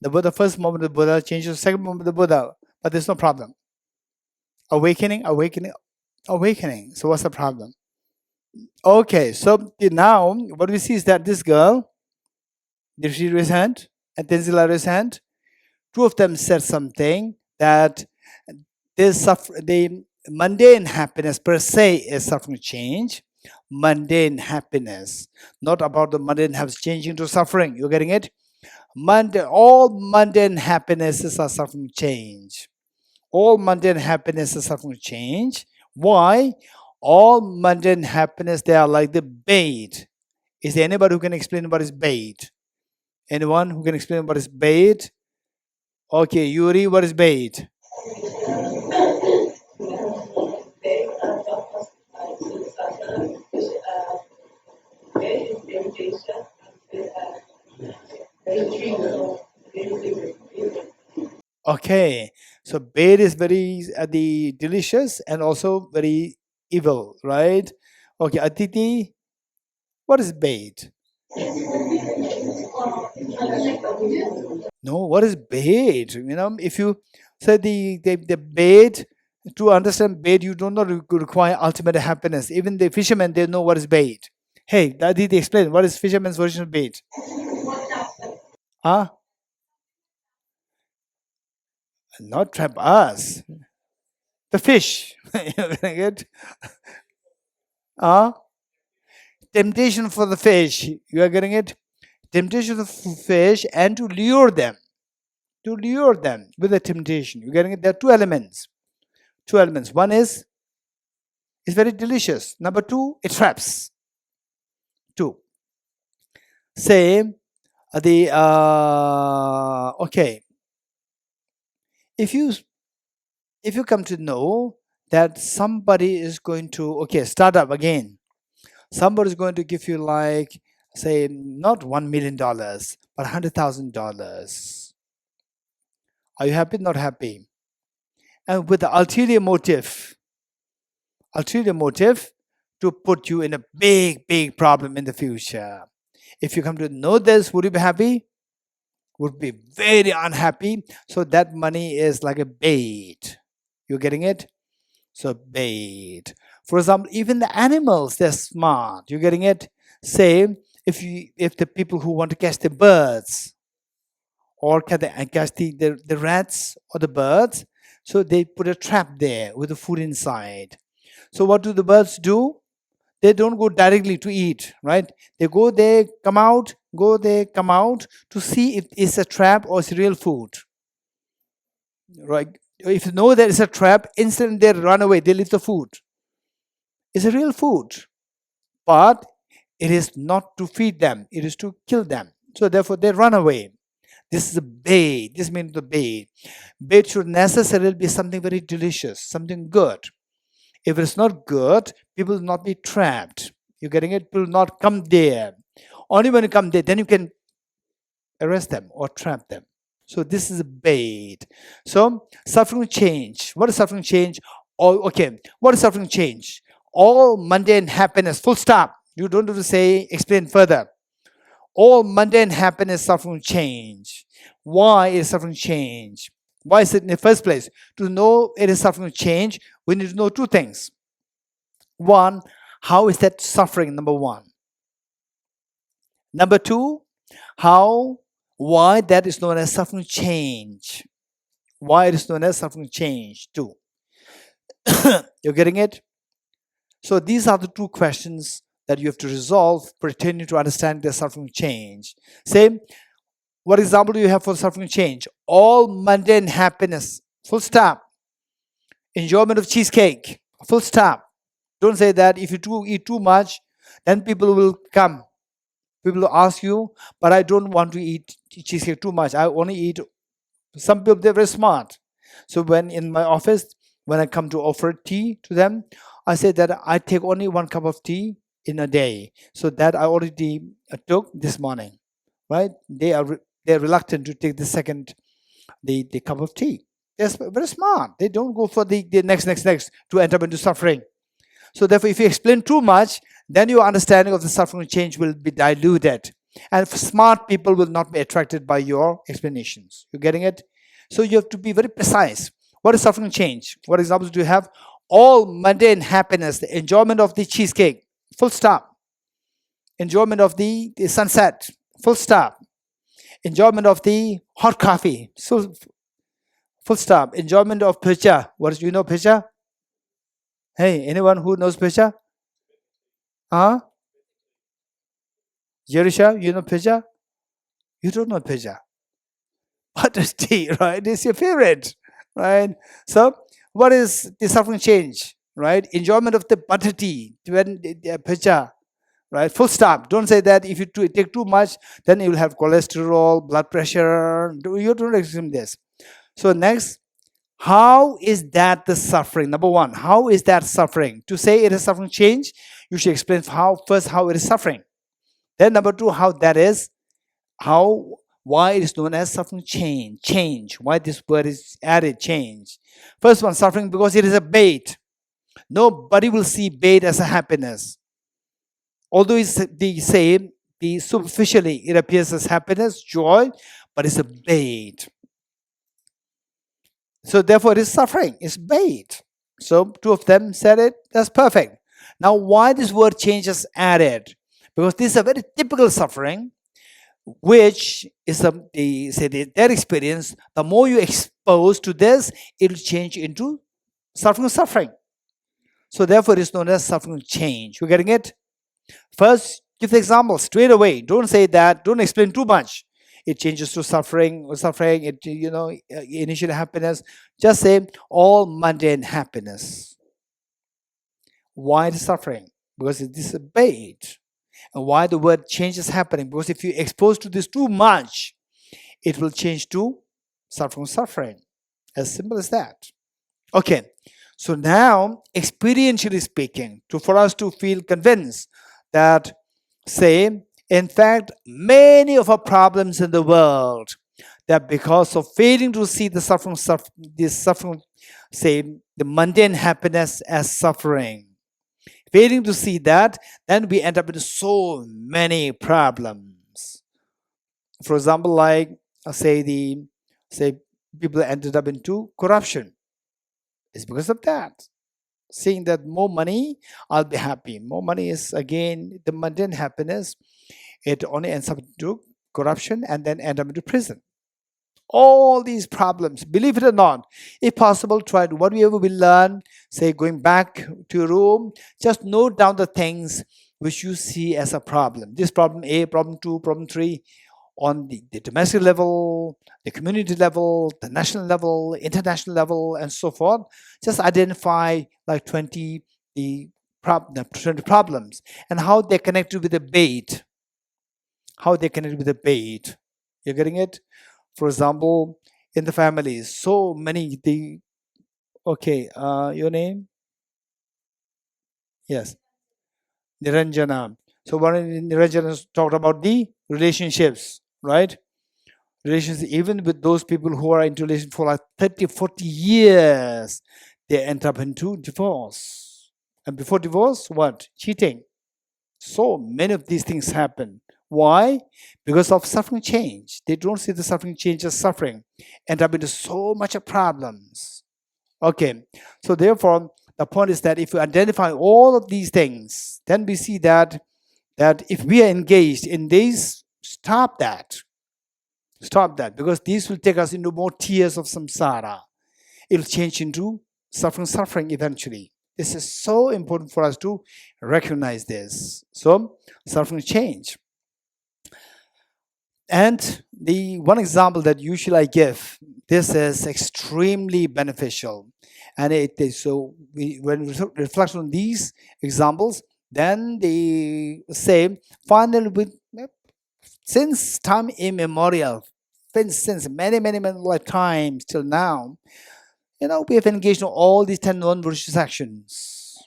The Buddha, first moment of the Buddha changes to second moment of the Buddha, but there's no problem. Awakening. So what's the problem? Okay, so now what we see is that this girl, did she raise hand? And Tenzila raised hand. Two of them said something that the mundane happiness per se is suffering change. Mundane happiness, not about the mundane happiness changing to suffering. You're getting it? All mundane happinesses are suffering change. All mundane happiness is suffering change. Why? All mundane happiness, they are like the bait. Is there anybody who can explain what is bait? Anyone who can explain what is bait? Okay, Yuri, what is bait? Okay, so bait is very delicious and also very evil, right? Okay, Aditi, what is bait? No, what is bait? If you say the bait, to understand bait, you do not require ultimate happiness. Even the fishermen, they know what is bait. Hey, Aditi, explain what is fisherman's version of bait? Huh? Not trap us. The fish. You're gonna get temptation for the fish. You are getting it? temptation of the fish and to lure them with the temptation. You're getting it? There are two elements. One is it's very delicious. Number two, it traps. Two. Say the okay. If you come to know that somebody is going to start up again, somebody is going to give you like, say, not $1 million but $100,000. Are you happy? Not happy? And with the ulterior motive to put you in a big problem in the future. If you come to know this, would you be happy? Would be very unhappy. So that money is like a bait. You're getting it? So bait. For example, even the animals, they're smart. You're getting it? Say, if the people who want to catch the birds or catch the rats or the birds, so they put a trap there with the food inside. So what do the birds do? They don't go directly to eat, right? They go there, come out to see if it's a trap or it's real food, right? If you know that it's a trap, instantly they run away, they leave the food. It's a real food, but it is not to feed them, it is to kill them. So therefore they run away. This is a bait. This means the bait. Bait should necessarily be something very delicious, something good. If it's not good, people will not be trapped. You're getting it? People will not come there. Only when you come there, then you can arrest them or trap them. So this is a bait. So suffering change. What is suffering change? What is suffering change? All mundane happiness, full stop. You don't have to explain further. All mundane happiness, suffering change. Why is suffering change? Why is it in the first place? To know it is suffering change, we need to know two things. One, how is that suffering? Number one. Number two, why that is known as suffering change. Why it is known as suffering change too. You're getting it? So these are the two questions that you have to resolve pertaining to understand the suffering change. Same. What example do you have for suffering change? All mundane happiness, full stop. Enjoyment of cheesecake, full stop. Don't say that if you eat too much, then people will come. People will ask you, but I don't want to eat cheesecake too much. I only eat. Some people, they're very smart. So when in my office, when I come to offer tea to them, I say that I take only 1 cup of tea in a day. So that I already took this morning, right? They're reluctant to take the cup of tea. They're very smart. They don't go for the next to enter into suffering. So therefore, if you explain too much, then your understanding of the suffering change will be diluted. And smart people will not be attracted by your explanations. You're getting it? So you have to be very precise. What is suffering change? What examples do you have? All mundane happiness, the enjoyment of the cheesecake, full stop. Enjoyment of the sunset, full stop. Enjoyment of the hot coffee, so full stop. Enjoyment of puja. Do you know puja? Hey, anyone who knows puja? Yerisha, you know puja? You don't know puja. Butter tea, right? It's your favorite, right? So what is the suffering change, right? Enjoyment of the butter tea, when puja, right? Full stop. Don't say that if you take too much, then you will have cholesterol, blood pressure. You don't assume this. So next, how is that the suffering? Number one, how is that suffering? To say it is suffering change, you should explain how it is suffering. Then number two, how that is, why it is known as suffering change. Why this word is added, change. First one, suffering because it is a bait. Nobody will see bait as a happiness. Although it's the same, superficially it appears as happiness, joy, but it's a bait. So therefore it is suffering, it's bait. So two of them said it, that's perfect. Now why this word change is added? Because this is a very typical suffering, which is their experience. The more you expose to this, it will change into suffering. So therefore it is known as suffering change. You're getting it? First, Give the example straight away. Don't say that. Don't explain too much. It changes to suffering. It initial happiness. Just say all mundane happiness. Why the suffering? Because it is a bait. And why the word change is happening? Because if you expose to this too much, it will change to suffering. As simple as that. Okay. So now, experientially speaking, for us to feel convinced that, say, in fact, many of our problems in the world, that because of failing to see the suffering, say, the mundane happiness as suffering, failing to see that, then we end up with so many problems. For example, like say people ended up into corruption. It's because of that. Seeing that more money, I'll be happy. More money is again the mundane happiness. It only ends up into corruption and then end up into prison. All these problems, believe it or not, if possible, try to whatever we learn, say going back to your room, just note down the things which you see as a problem. This problem A, problem 2, problem 3, on the domestic level, the community level, the national level, international level, and so forth. Just identify like 20 problems and how they're connected with the bait. How they connect with the bait. You're getting it? For example, in the families, so many your name? Yes. Niranjana. So one Niranjana talked about the relationships, right? Relations, even with those people who are into relation for like 30, 40 years, they end up into divorce. And before divorce, what? Cheating. So many of these things happen. Why? Because of suffering change. They don't see the suffering change as suffering. End up into so much of problems. Okay. So therefore, the point is that if you identify all of these things, then we see that if we are engaged in these, stop that. Stop that, because these will take us into more tears of samsara. It'll change into suffering eventually. This is so important for us to recognize this. So, suffering change. And the one example that usually I give, this is extremely beneficial. And it is so when we reflect on these examples, then they say, finally, since time immemorial, since many lifetimes till now, we have engaged in all these 10 non-virtuous actions.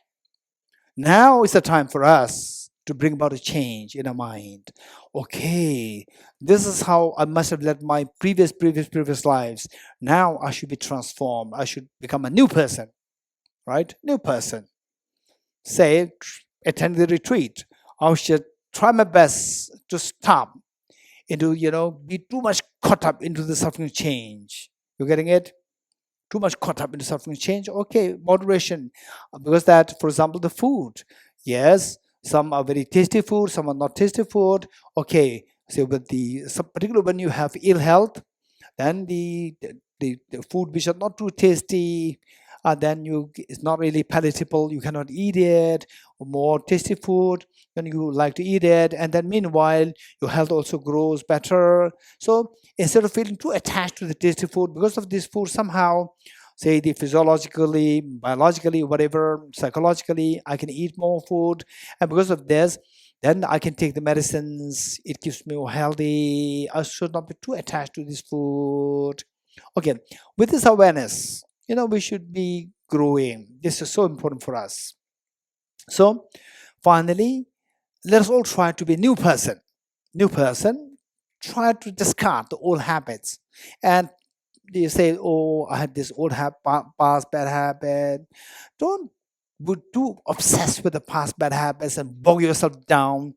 Now is the time for us to bring about a change in our mind. Okay, this is how I must have led my previous lives. Now I should be transformed. I should become a new person, right? New person. Say, attend the retreat. I should try my best to stop into, be too much caught up into the suffering change. You getting it? Too much caught up into suffering change. Okay, moderation. Because that, for example, the food. Yes, some are very tasty food, some are not tasty food. Okay, so with particularly when you have ill health, then the food which are not too tasty, then it's not really palatable, you cannot eat it. Or more tasty food, then you like to eat it, and then meanwhile your health also grows better. So instead of feeling too attached to the tasty food, because of this food somehow, say the physiologically, biologically, whatever, psychologically, I can eat more food, and because of this, then I can take the medicines, it keeps me more healthy. I should not be too attached to this food. Okay, with this awareness, we should be growing. This is so important for us. So, finally, let us all try to be a new person. New person, try to discard the old habits. And you say, oh, I had this old past bad habit. Don't be too obsessed with the past bad habits and bog yourself down.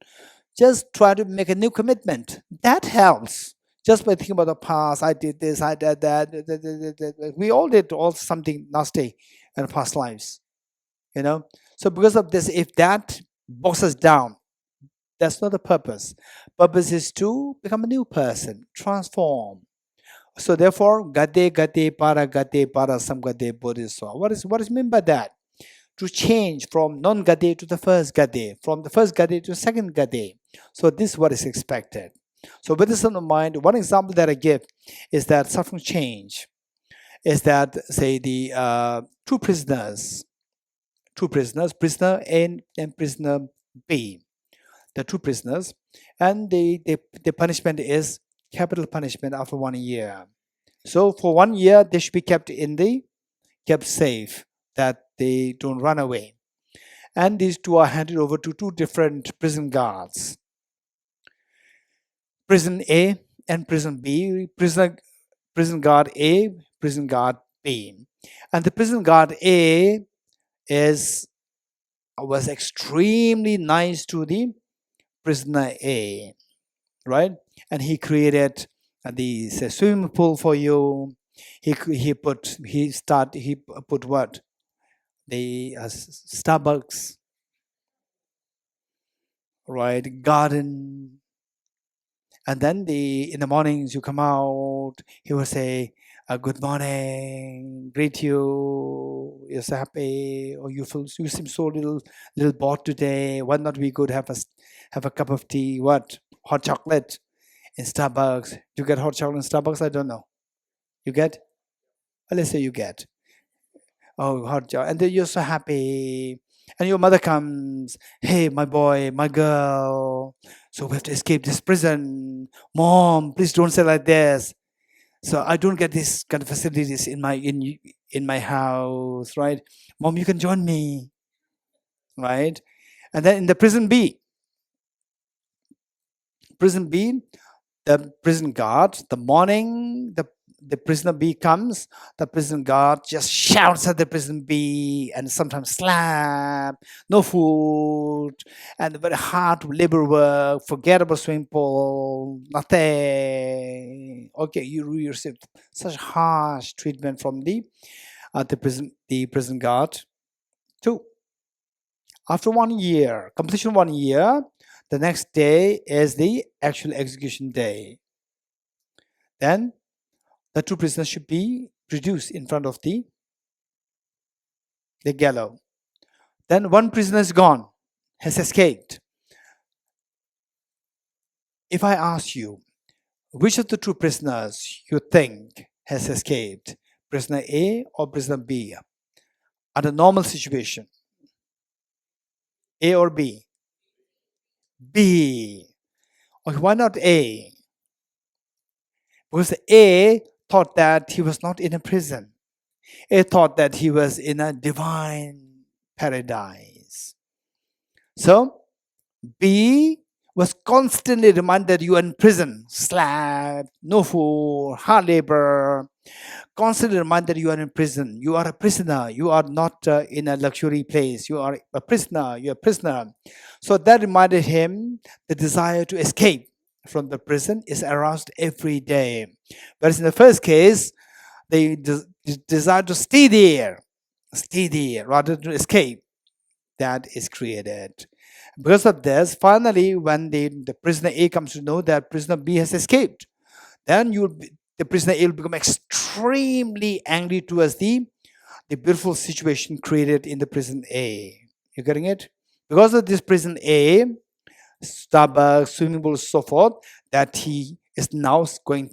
Just try to make a new commitment. That helps. Just by thinking about the past, I did this, I did that. We all did something nasty in our past lives. So because of this, if that bogs us down, that's not the purpose. Purpose is to become a new person, transform. So therefore, gate para samgate bodhisattva. What is meant by that? to change from non-gade to the first gade, from the first gade to second gade. So this is what is expected. So with this in mind, one example that I give is that suffering change is that, say, the two prisoners, prisoner A and prisoner B, the two prisoners, and the punishment is capital punishment after 1 year. So for 1 year, they should be kept safe, that they don't run away. And these two are handed over to two different prison guards. Prison A and prison B, prison guard A, prison guard B. And the prison guard A was extremely nice to the prisoner A, right? And he created the swimming pool for you. He put what? The Starbucks, right? Garden. And then in the mornings you come out, he will say, good morning, greet you, you're so happy, or you seem so little bored today. Why not we could have a cup of tea, what? Hot chocolate in Starbucks. You get hot chocolate in Starbucks? I don't know. You get? Well, let's say you get. Oh, hot chocolate. And then you're so happy. And your mother comes, hey, my boy, my girl, so we have to escape this prison. Mom, please don't say like this. So I don't get this kind of facilities in my house, right? Mom, you can join me, right? And then in the prison B, the prison guard, the morning the prisoner B comes, the prison guard just shouts at the prison B and sometimes slap, no food, and very hard labor work, forget about swimming pool, nothing. Okay, you received such harsh treatment from the prison guard. 2. After 1 year, completion 1 year, the next day is the actual execution day. Then the two prisoners should be produced in front of the gallows. Then one prisoner is gone, has escaped. If I ask you, which of the two prisoners you think has escaped, prisoner A or prisoner B, under normal situation? A or B? B. Okay, why not A? Because A thought that he was not in a prison. A thought that he was in a divine paradise. So B was constantly reminded you are in prison, slapped, no food, hard labor, constantly reminded you are in prison. You are a prisoner. You are not in a luxury place. You are a prisoner. You're a prisoner. So that reminded him the desire to escape from the prison is aroused every day. Whereas in the first case, the desire to stay there rather than escape, that is created. Because of this, finally, when the prisoner A comes to know that prisoner B has escaped, then the prisoner A will become extremely angry towards the beautiful situation created in the prison A. You getting it? Because of this prison A, Starbucks, swimming pool, so forth, that he is now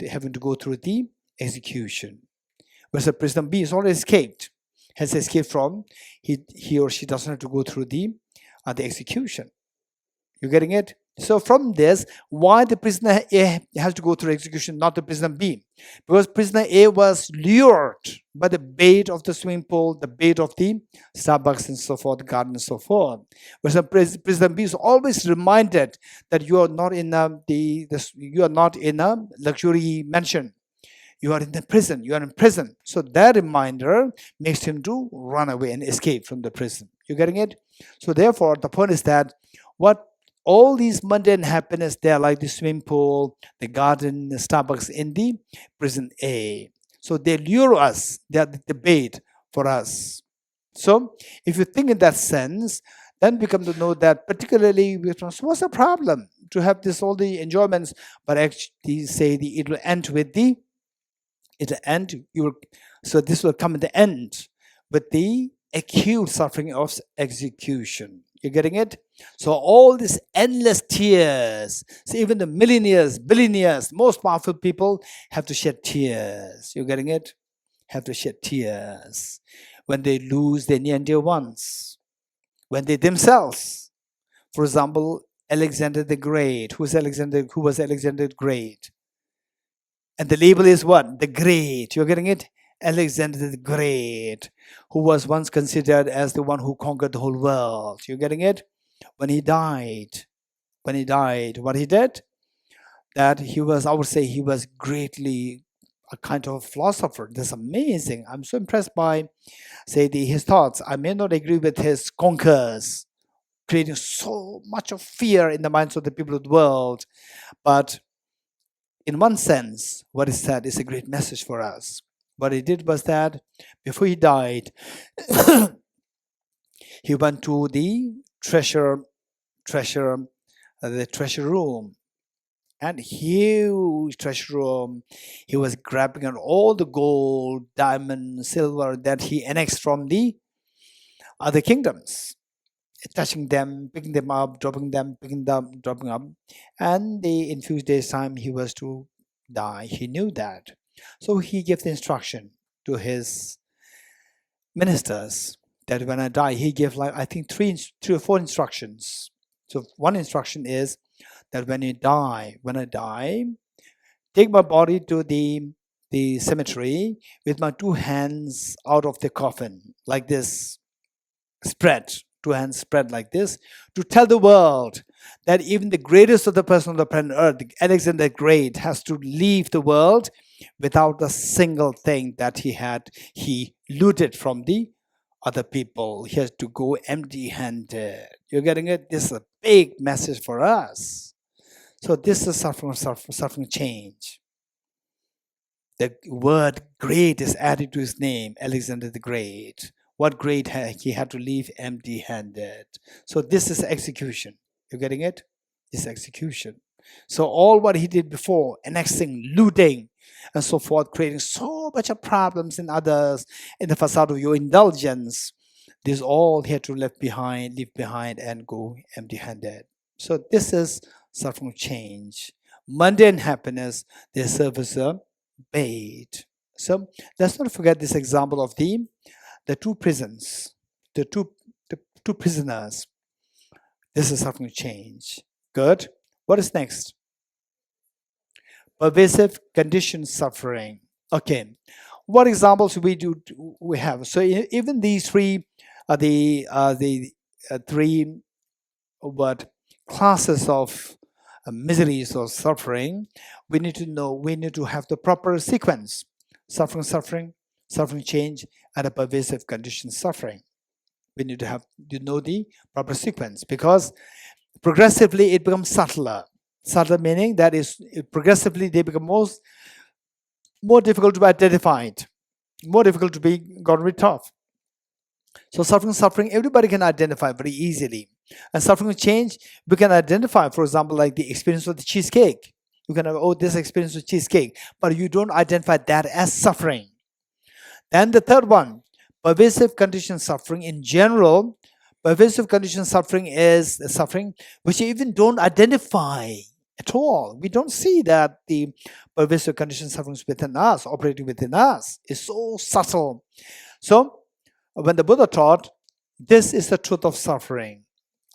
having to go through the execution. Whereas the prisoner B is already has escaped from, he or she doesn't have to go through the execution. You getting it? So from this, why the prisoner A has to go through execution, not the prisoner B? Because prisoner A was lured by the bait of the swimming pool, the bait of the Starbucks and so forth, the garden and so forth. Whereas the prisoner B is always reminded that you are not in you are not in a luxury mansion. You are in the prison. You are in prison. So that reminder makes him to run away and escape from the prison. You getting it? So therefore, the point is that all these mundane happiness, they are like the swimming pool, the garden, the Starbucks in the prison A. So they lure us. They are the bait for us. So if you think in that sense, then we come to know that particularly what's the problem to have all the enjoyments, but actually say it will end with so this will come at the end with the acute suffering of execution. You getting it? So all these endless tears. So even the millionaires, billionaires, most powerful people have to shed tears. You getting it? Have to shed tears when they lose their near and dear ones. When they themselves, for example, Alexander the Great. Who was Alexander the Great? And the label is what? The Great. You're getting it? Alexander the Great, who was once considered as the one who conquered the whole world. You're getting it? When he died, what he did? That he was, I would say, he was greatly a kind of philosopher. That's amazing. I'm so impressed by, say, his thoughts. I may not agree with his conquers, creating so much of fear in the minds of the people of the world, but in one sense, what he said is a great message for us. What he did was that before he died, he went to the treasure room, and huge treasure room. He was grabbing at all the gold, diamond, silver that he annexed from the other kingdoms, touching them, picking them up, dropping them, picking them, dropping up. And in few days' time, he was to die. He knew that. So he gave the instruction to his ministers that when I die, he gave like, I think three or four instructions. So one instruction is that when I die, take my body to the cemetery with my two hands out of the coffin, like this, two hands spread like this, to tell the world that even the greatest of the person on the planet Earth, Alexander the Great, has to leave the world without a single thing that he looted from the other people. He has to go empty-handed. You're getting it? This is a big message for us. So this is suffering change. The word great is added to his name, Alexander the Great. What great he had to leave empty-handed. So this is execution. You're getting it? This execution. So all what he did before, annexing, looting, and so forth, creating so much of problems in others, in the facade of your indulgence, this all he had to leave behind and go empty-handed. So this is suffering change. Mundane happiness, they serve as a bait. So let's not forget this example of the two prisons, the two prisoners. This is suffering change. Good. What is next? Pervasive conditioned suffering. Okay. What examples we have? So even these three are the three classes of miseries or suffering. We need to have the proper sequence: suffering, change, and a pervasive conditioned suffering. We need to know the proper sequence, because progressively it becomes subtler. Subtler meaning that is progressively they become more difficult to be identified, more difficult to be gotten rid of. So suffering, everybody can identify very easily. And suffering change, we can identify, for example, like the experience of the cheesecake. You can have, this experience with cheesecake, but you don't identify that as suffering. Then the third one, pervasive conditioned suffering. In general, pervasive conditioned suffering is the suffering which you even don't identify at all. We don't see that the pervasive conditioned suffering is within us, operating within us. It's so subtle. So when the Buddha taught, this is the truth of suffering.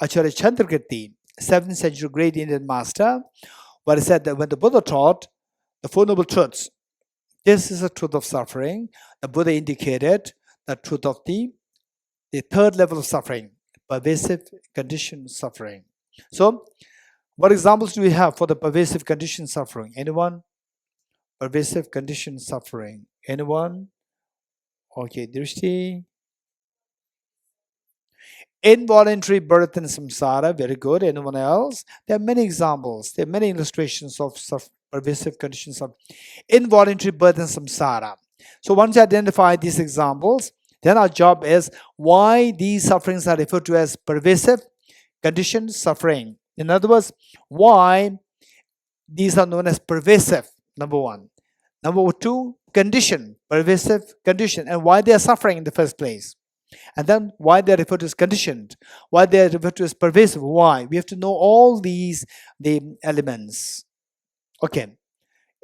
Acharya Chandrakirti, 7th century great Indian master, what he said that when the Buddha taught the Four Noble Truths, this is the truth of suffering. The Buddha indicated the truth of the third level of suffering, pervasive conditioned suffering. So, what examples do we have for the pervasive conditioned suffering? Anyone? Pervasive conditioned suffering. Anyone? Okay, Drishti. Involuntary birth in samsara, very good. Anyone else? There are many examples. There are many illustrations of pervasive conditions of involuntary birth in samsara. So once you identify these examples, then our job is why these sufferings are referred to as pervasive conditioned suffering. In other words, why these are known as pervasive, number one. Number two, condition, pervasive condition, and why they are suffering in the first place. And then why they're referred to as conditioned, why they're referred to as pervasive, why? We have to know all these the elements. Okay.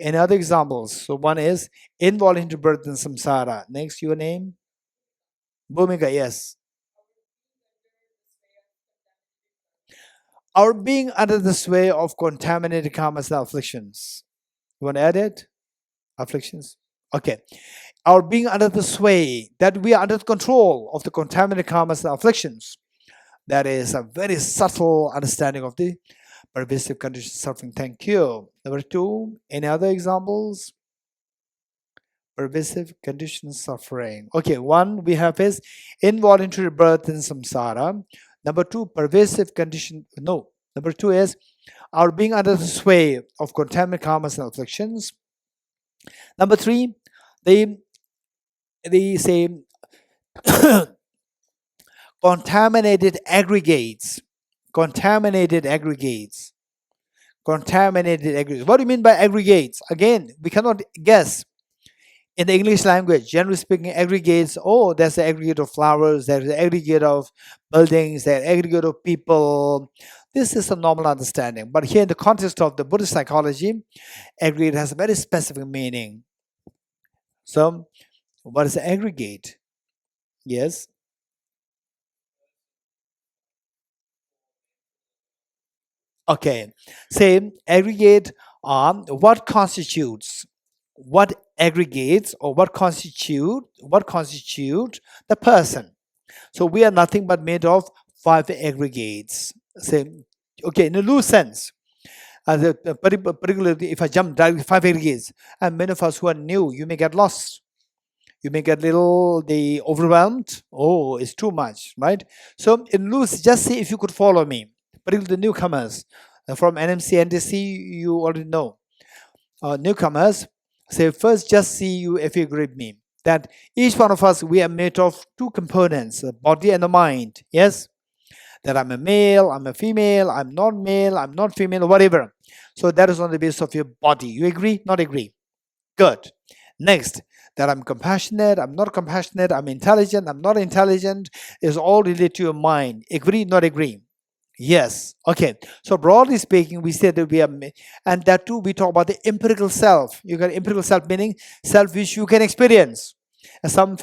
Any other examples? So one is involuntary birth in samsara. Next, your name? Bhumika, yes. Our being under the sway of contaminated karmas and afflictions. You want to add it? Afflictions? Okay. Our being under the sway, that we are under the control of the contaminated karmas and afflictions. That is a very subtle understanding of the pervasive condition of suffering. Thank you. Number two, any other examples? Pervasive condition of suffering. Okay, one we have is involuntary birth in samsara. Number two, pervasive condition. No. Number two is our being under the sway of contaminated karmas and afflictions. Number three, they say contaminated aggregates. Contaminated aggregates. Contaminated aggregates. What do you mean by aggregates? Again, we cannot guess. In the English language, generally speaking, aggregates, oh, there's an aggregate of flowers, there's an aggregate of buildings, there's an aggregate of people. This is a normal understanding. But here in the context of the Buddhist psychology, aggregate has a very specific meaning. So, what is aggregate? Yes? Okay. Say, aggregate what constitutes, what aggregates or what constitute the person. So we are nothing but made of 5 aggregates. Say, okay, in a loose sense, particularly if I jump directly 5 aggregates, and many of us who are new, you may get lost. You may get overwhelmed. Oh, it's too much, right? So in loose, just see if you could follow me, particularly the newcomers from NMC, NDC, you already know. Newcomers, say first just see you if you agree with me that each one of us, we are made of 2 components, the body and the mind. Yes? That I'm a male, I'm a female, I'm not male, I'm not female, whatever. So that is on the basis of your body. You agree? Not agree? Good. Next, that I'm compassionate, I'm not compassionate, I'm intelligent, I'm not intelligent, is all related to your mind. Agree? Not agree? Yes. Okay. So broadly speaking, we say that we are, and that too, we talk about the empirical self. You got empirical self, meaning self which you can experience. And some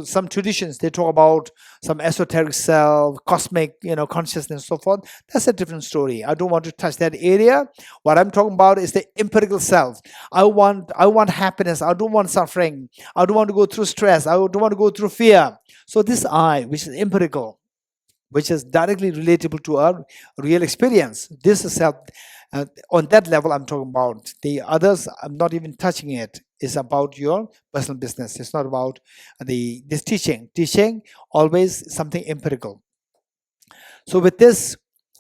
some traditions, they talk about some esoteric self, cosmic, consciousness, so forth. That's a different story. I don't want to touch that area. What I'm talking about is the empirical self. I want happiness. I don't want suffering. I don't want to go through stress. I don't want to go through fear. So this I, which is empirical, which is directly relatable to our real experience. This is on that level I'm talking about. The others, I'm not even touching it. It's about your personal business. It's not about this teaching. Teaching, always something empirical. So with this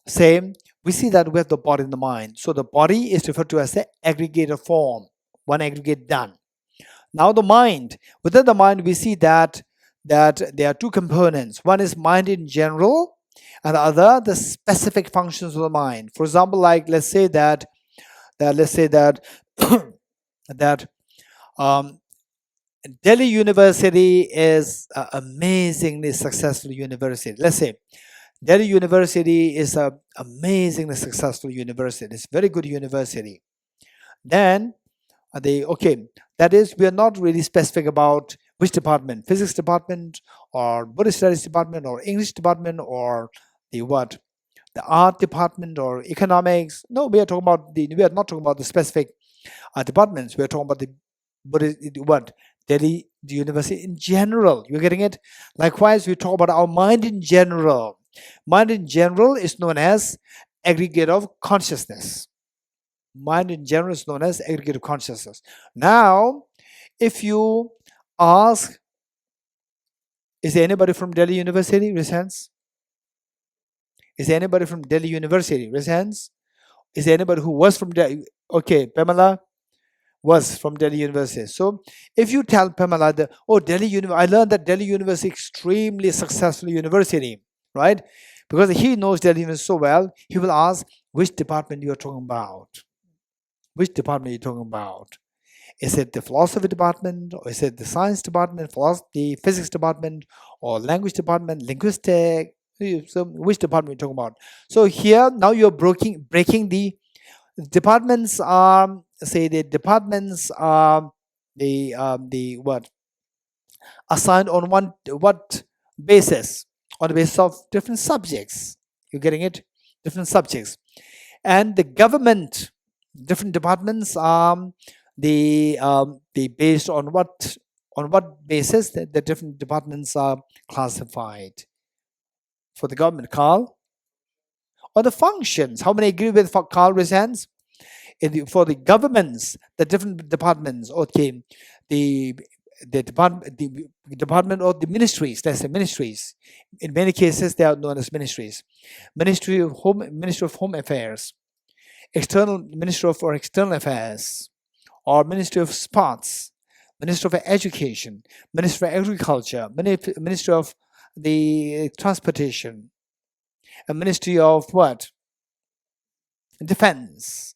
same, we see that we have the body and the mind. So the body is referred to as the aggregator form, one aggregate done. Now the mind, within the mind, we see that there are 2 components. One is mind in general, and the other the specific functions of the mind. For example, like let's say that Delhi University is an amazingly successful university. Let's say Delhi University is an amazingly successful university. It's a very good university. Then that is, we are not really specific about which department, physics department or Buddhist studies department or English department or the art department or economics. No, we are not talking about the specific departments. We are talking about Delhi University in general. You're getting it? Likewise, we talk about our mind in general. Mind in general is known as aggregate of consciousness. Mind in general is known as aggregate of consciousness. Now, if you ask, is there anybody from Delhi University? Raise hands. Is there anybody from Delhi University? Raise hands. Is there anybody who was from Delhi? Okay, Pamela was from Delhi University. So if you tell Pamela that, I learned that Delhi University is extremely successful university, right? Because he knows Delhi University so well, he will ask which department you are talking about. Which department are you talking about? Is it the philosophy department, or is it the science department, philosophy, physics department, or language department, linguistic? So which department are we talking about? So here now you're breaking the departments. Say the departments are the what assigned on what basis? On the basis of different subjects. You're getting it? Different subjects. And the government, different departments, they based on what basis the different departments are classified for the government. Carl, or the functions? How many agree with Carl? Raise hands. For the governments, the different departments. Okay, the department of the ministries. Let's say ministries. In many cases, they are known as ministries. Ministry of Home Affairs, Ministry for External Affairs, or Ministry of Sports, Ministry of Education, Ministry of Agriculture, Ministry of the Transportation, a Ministry of what? Defense.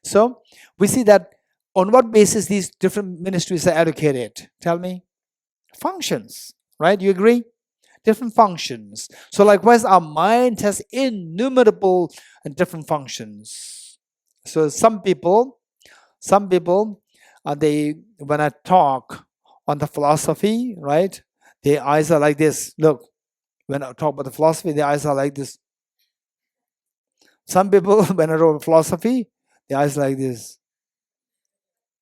So we see that on what basis these different ministries are allocated? Tell me. Functions, right? You agree? Different functions. So likewise, our mind has innumerable and different functions. So some people, they when I talk on the philosophy, right? Their eyes are like this. Look, when I talk about the philosophy, their eyes are like this. Some people, when I talk philosophy, their eyes like this.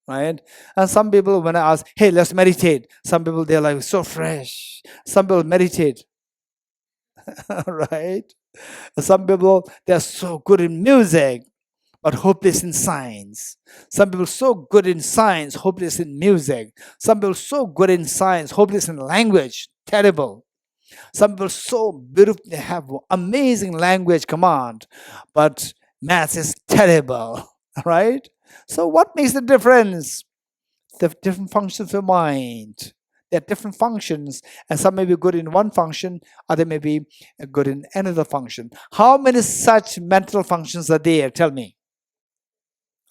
Right? And some people, when I ask, hey, let's meditate, some people, they're like so fresh. Some people meditate. Right? Some people, they're so good in music, but hopeless in science. Some people so good in science, hopeless in music. Some people so good in science, hopeless in language. Terrible. Some people so beautiful, they have amazing language command, but maths is terrible. Right? So what makes the difference? The different functions of mind. There are different functions, and some may be good in one function, other may be good in another function. How many such mental functions are there? Tell me.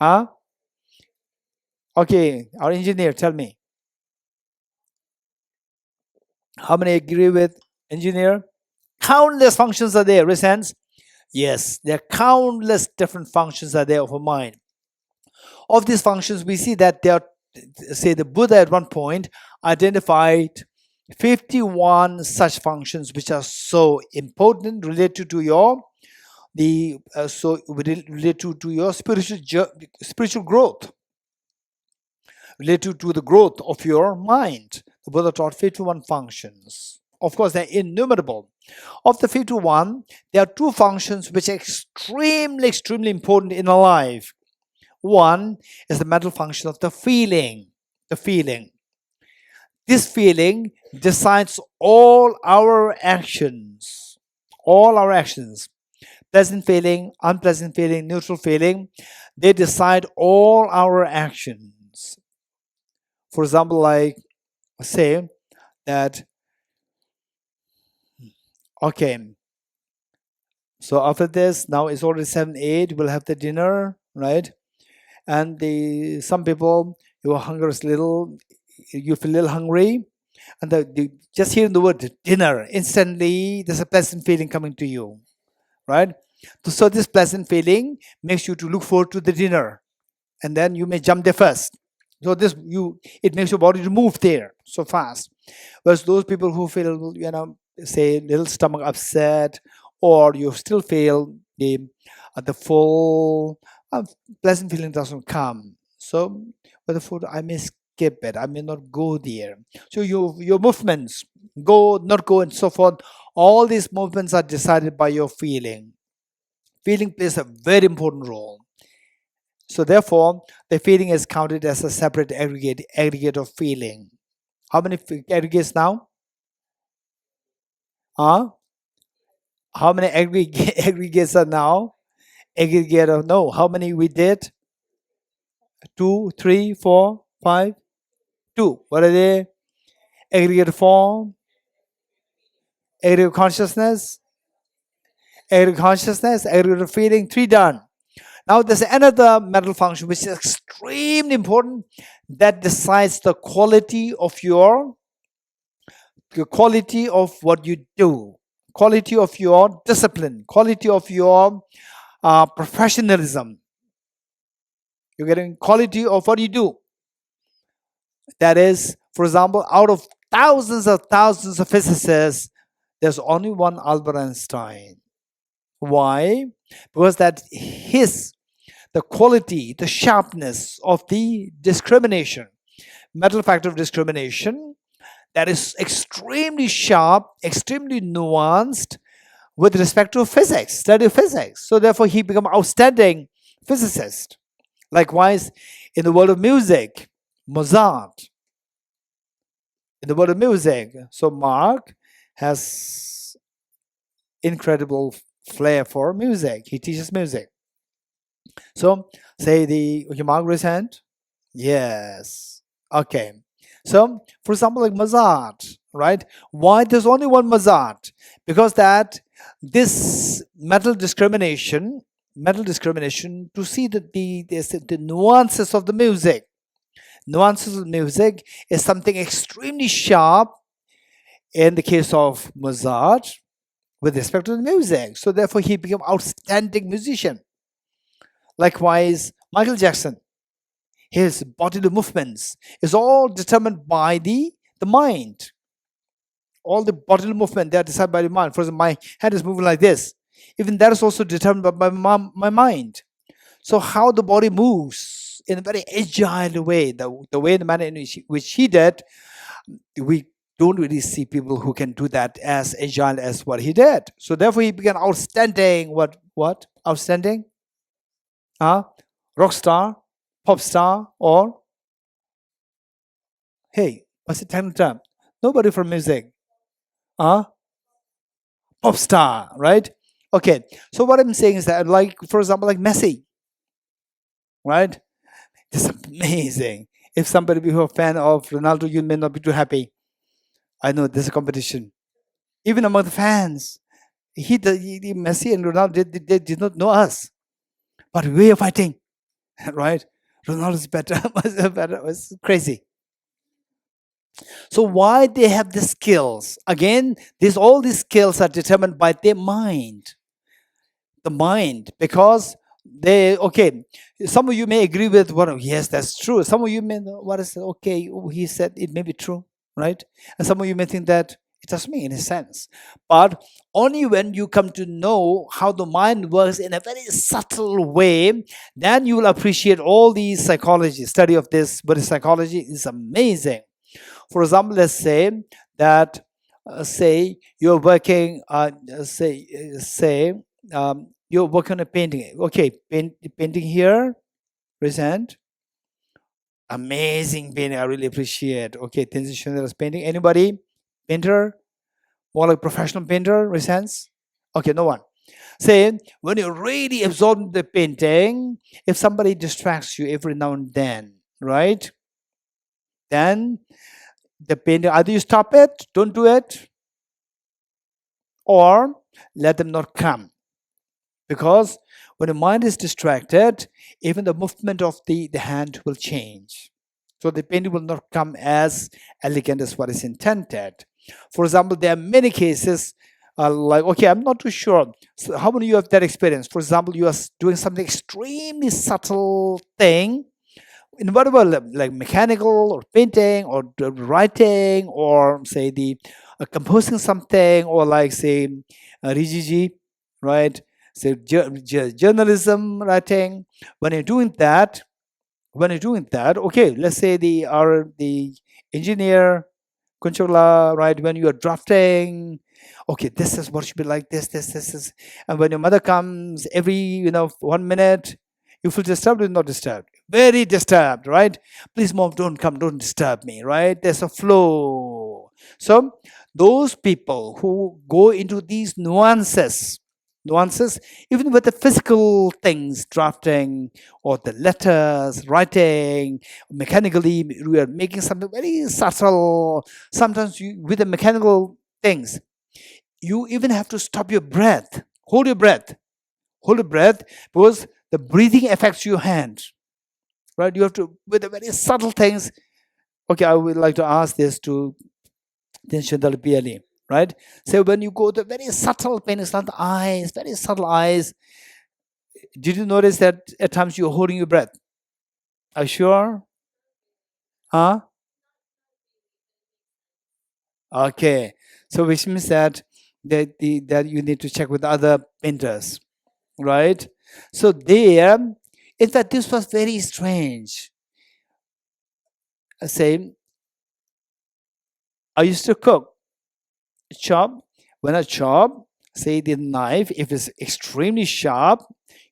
Huh? Okay, our engineer, tell me. How many agree with engineer? Countless functions are there. Raise hands. Yes, there are countless different functions are there of a mind. Of these functions, we see that there are, say, the Buddha at one point identified 51 such functions which are so important related to your related to your spiritual growth, related to the growth of your mind. The Buddha taught 51 functions. Of course, they're innumerable. Of the 51, there are two functions which are extremely important in our life. One is the mental function of the feeling. The feeling. This feeling decides all our actions. All our actions. Pleasant feeling, unpleasant feeling, neutral feeling. They decide all our actions. For example, like say that, okay, so after this, now it's already 7, 8, we'll have the dinner, right? And some people, your hunger is little, you feel a little hungry, and just hearing the word dinner, instantly there's a pleasant feeling coming to you, right? So this pleasant feeling makes you to look forward to the dinner, and then you may jump there first. So it makes your body to move there so fast. Whereas those people who feel, say little stomach upset, or you still feel the full pleasant feeling doesn't come. So with the food, I may skip it. I may not go there. So your movements, go, not go, and so forth. All these movements are decided by your feeling. Feeling plays a very important role. So therefore, the feeling is counted as a separate aggregate of feeling. How many aggregates now? How many aggregates are now? Aggregate of no. How many we did? 2, 3, 4, 5, 2. What are they? Aggregate form, aggregate consciousness, aggregate feeling. 3 done. Now there's another mental function which is extremely important. that decides the quality of what you do, quality of your discipline, quality of your professionalism. You're getting quality of what you do. That is, for example, out of thousands of physicists, there's only one Albert Einstein. Why? Because the quality, the sharpness of the discrimination, mental factor of discrimination, that is extremely sharp, extremely nuanced with respect to physics, study of physics. So therefore, he became outstanding physicist. Likewise, in the world of music, Mozart. In the world of music, so Mark has incredible flair for music. He teaches music. So say Mark raise hand. Yes. Okay. So for example, like Mozart, right? Why there's only one Mozart? Because that this mental discrimination to see the nuances of the music. Nuances of music is something extremely sharp in the case of Mozart with respect to the music. So therefore he became outstanding musician. Likewise, Michael Jackson, his bodily movements is all determined by the mind. All the bodily movement, they are decided by the mind. For example, my hand is moving like this. Even that is also determined by my mind. So how the body moves in a very agile way, the way, the manner in which he did, we don't really see people who can do that as agile as what he did. So therefore he became outstanding, what? Outstanding? Rock star, pop star, or, hey, what's the technical term? Nobody from music. Pop star, right? Okay, so what I'm saying is that, like, for example, like Messi, right? It's amazing. If somebody be a fan of Ronaldo, you may not be too happy. I know there's a competition. Even among the fans, Messi and Ronaldo, they did not know us. But we are fighting, right? Ronaldo's better, it's crazy. So why they have the skills? Again, all these skills are determined by their mind. The mind, because some of you may agree with yes, that's true. Some of you may know what is okay, he said it may be true, right? And some of you may think that it doesn't make any sense. But only when you come to know how the mind works in a very subtle way, then you will appreciate all these psychology. Study of this Buddhist psychology is amazing. For example, let's say that say you're working you're working on a painting. Okay, painting here, raise hand. Amazing painting, I really appreciate. Okay, Tenzin Shinra's painting. Anybody? Painter? More like professional painter, raise hands. Okay, no one. Say, when you're really absorbed in the painting, if somebody distracts you every now and then, right? Then the painting, either you stop it, don't do it, or let them not come. Because when the mind is distracted, even the movement of the hand will change. So the painting will not come as elegant as what is intended. For example, there are many cases like, okay, I'm not too sure. So how many of you have that experience? For example, you are doing something extremely subtle thing, in whatever, like mechanical or painting or writing or say the composing something, or like say Rijiji, right? So journalism writing. When you're doing that, okay, let's say the engineer Kunchola, right? When you are drafting, okay, this is what should be like this is, and when your mother comes every 1 minute, you feel disturbed or not disturbed? Very disturbed, right? Please, mom, don't disturb me, right? There's a flow. So those people who go into these nuances, even with the physical things, drafting or the letters, writing, mechanically, we are making something very subtle. Sometimes with the mechanical things, you even have to stop your breath, hold your breath, because the breathing affects your hand. right? You have to, with the very subtle things. Okay, I would like to ask this to Dalai, right? So when you go to very subtle pain, it's not the eyes, very subtle eyes. Did you notice that at times you're holding your breath? Are you sure? Huh? Okay. So which means that that you need to check with other painters, right? So there, in fact, this was very strange. Say, I used to cook, chop. When I chop, say the knife, if it's extremely sharp,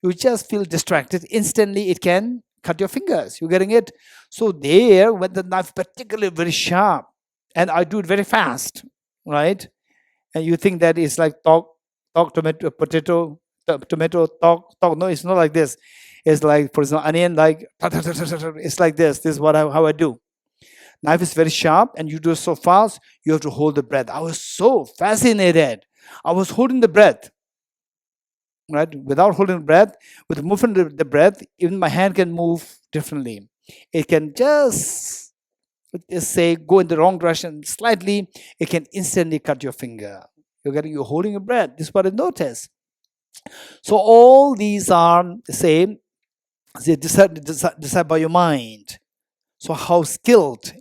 you just feel distracted. Instantly, it can cut your fingers. You're getting it? So there, when the knife particularly very sharp, and I do it very fast, right? And you think that it's like talk tomato, potato, tomato, talk. No, it's not like this. It's like, for example, onion, like, it's like this. This is how I do. Knife is very sharp and you do it so fast, you have to hold the breath. I was so fascinated. I was holding the breath, right? Without holding the breath, with the movement of the breath, even my hand can move differently. It can just say go in the wrong direction slightly, it can instantly cut your finger. You're holding your breath. This is what I noticed. So all these are decide by your mind. So how skilled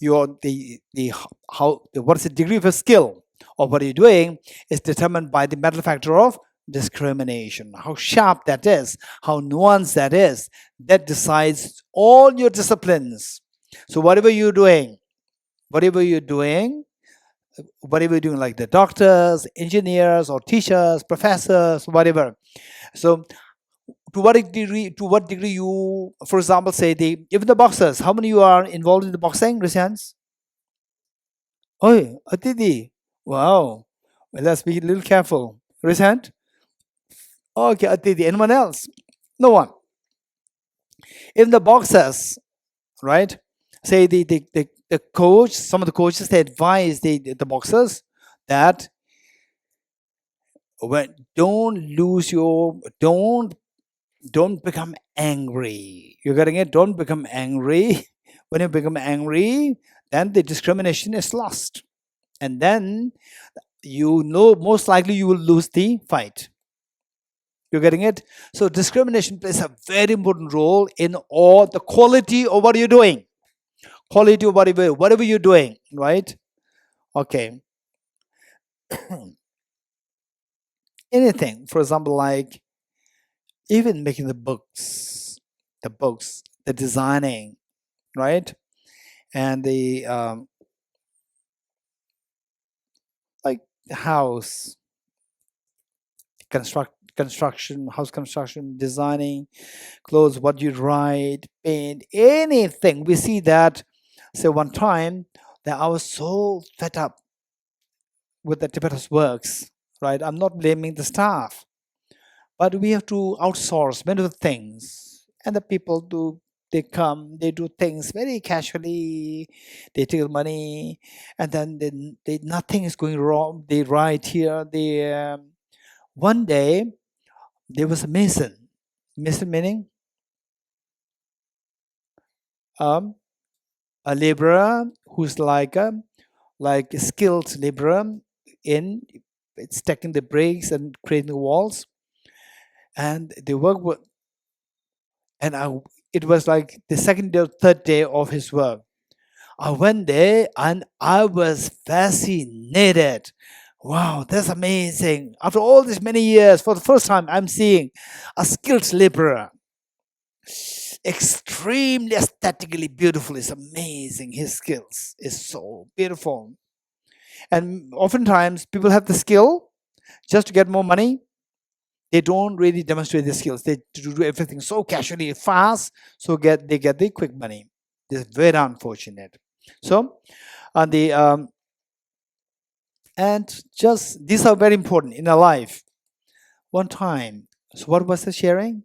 what is the degree of a skill of what you're doing is determined by the mental factor of discrimination. How sharp that is, how nuanced that is, that decides all your disciplines. So whatever you're doing, like the doctors, engineers, or teachers, professors, whatever. So to what degree you, for example, say even the boxers, how many you are involved in the boxing, raise hands? Oh, Atiti. Wow. Well, let's be a little careful. Raise hand. Okay, Atiti. Anyone else? No one. In the boxers, right? Say the coach, some of the coaches, they advise the boxers that don't become angry. You're getting it? Don't become angry. When you become angry, then the discrimination is lost. And then most likely you will lose the fight. You're getting it? So discrimination plays a very important role in all the quality of what you're doing. Quality of whatever you're doing, right? Okay. Anything, for example, like even making the books, the designing, right? And the like house construction, house construction, designing, clothes, what you write, paint, anything. We see that. So one time that I was so fed up with the Tibetan's works, right? I'm not blaming the staff, but we have to outsource many of the things. And the people they come, they do things very casually, they take the money, and then nothing is going wrong. They write here. One day, there was a mason. Mason meaning a laborer who's like a skilled laborer in stacking the bricks and creating the walls, and they work with, it was like the second or third day of his work. I went there and I was fascinated. Wow, that's amazing. After all these many years, for the first time, I'm seeing a skilled laborer. Extremely aesthetically beautiful. It's amazing. His skills is so beautiful. And oftentimes people have the skill just to get more money. They don't really demonstrate the skills. They do everything so casually, fast, so they get the quick money. This is very unfortunate. So on the and just these are very important in our life. One time, so what was the sharing?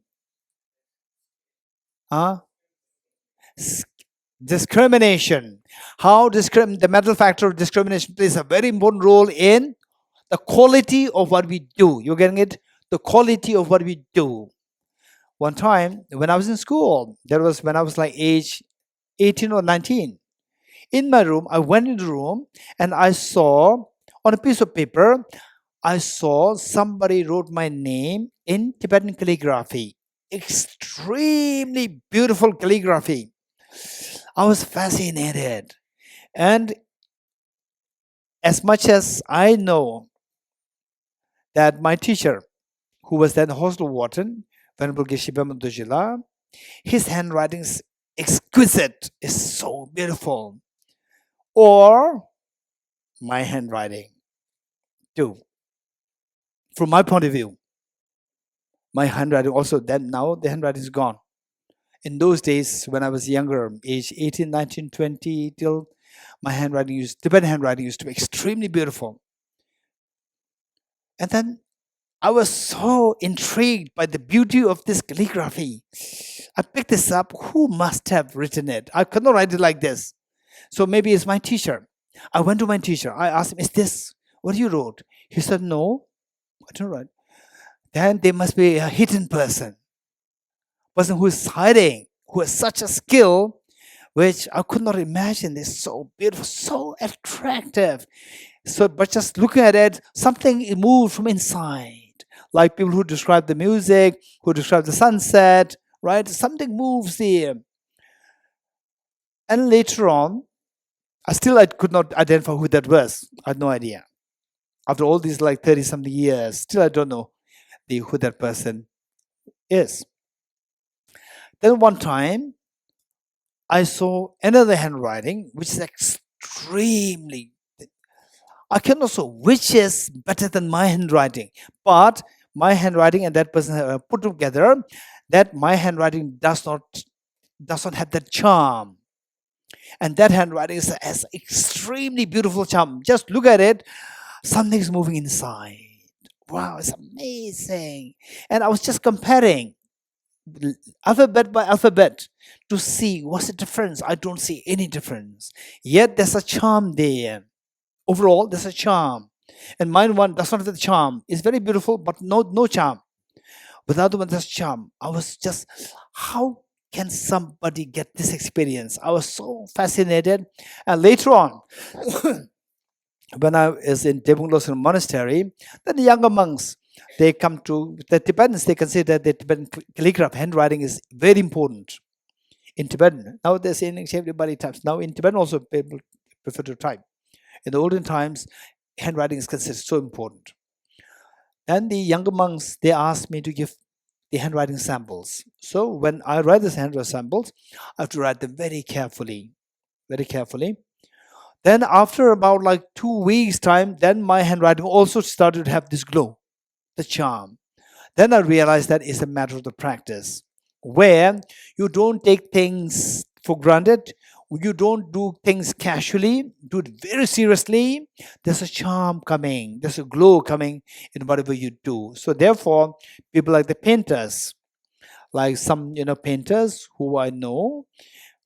Discrimination. How the mental factor of discrimination plays a very important role in the quality of what we do. You're getting it? The quality of what we do. one time when I was in school, that was when I was like age 18 or 19. In my room, I went into the room and I saw on a piece of paper, I saw somebody wrote my name in Tibetan calligraphy. Extremely beautiful calligraphy. I was fascinated. And as much as I know that my teacher, who was then hostel warden, Venerable Geshe Dorji, his handwriting is exquisite, is so beautiful. Or my handwriting, too. From my point of view, my handwriting also, then now the handwriting is gone. In those days, when I was younger, age 18, 19, 20, till my handwriting Tibetan handwriting used to be extremely beautiful. And then I was so intrigued by the beauty of this calligraphy. I picked this up. Who must have written it? I could not write it like this. So maybe it's my teacher. I went to my teacher. I asked him, is this what you wrote? He said, no, I don't write. Then there must be a hidden person who is hiding, who has such a skill, which I could not imagine. It's so beautiful, so attractive. So, but just looking at it, something moved from inside. Like people who describe the music, who describe the sunset, right? Something moves there. And later on, I could not identify who that was. I had no idea. After all these like 30-something years, still I don't know who that person is. Then one time, I saw another handwriting, which is extremely, I cannot say which is better than my handwriting, but my handwriting and that person put together, that my handwriting does not have that charm. And that handwriting has extremely beautiful charm. Just look at it, something's moving inside. Wow, it's amazing. And I was just comparing alphabet by alphabet to see what's the difference. I don't see any difference. Yet there's a charm there. Overall, there's a charm. And mine one does not have the charm. It's very beautiful, but no charm. Without the one, there's charm. I was just, how can somebody get this experience? I was so fascinated. And later on, when I was in Debunglos monastery, then the younger monks, they come to the Tibetans, they consider that the Tibetan calligraphy handwriting is very important in Tibetan. Now they're saying everybody types. Now in Tibetan also people prefer to type. In the olden times, handwriting is considered so important. And the younger monks, they asked me to give the handwriting samples. So when I write these handwriting samples, I have to write them very carefully, very carefully. Then after about like 2 weeks time, then my handwriting also started to have this glow, the charm. Then I realized that it's a matter of the practice, where you don't take things for granted, you don't do things casually, do it very seriously. There's a charm coming, there's a glow coming in whatever you do. So therefore, people like the painters, like some painters who I know,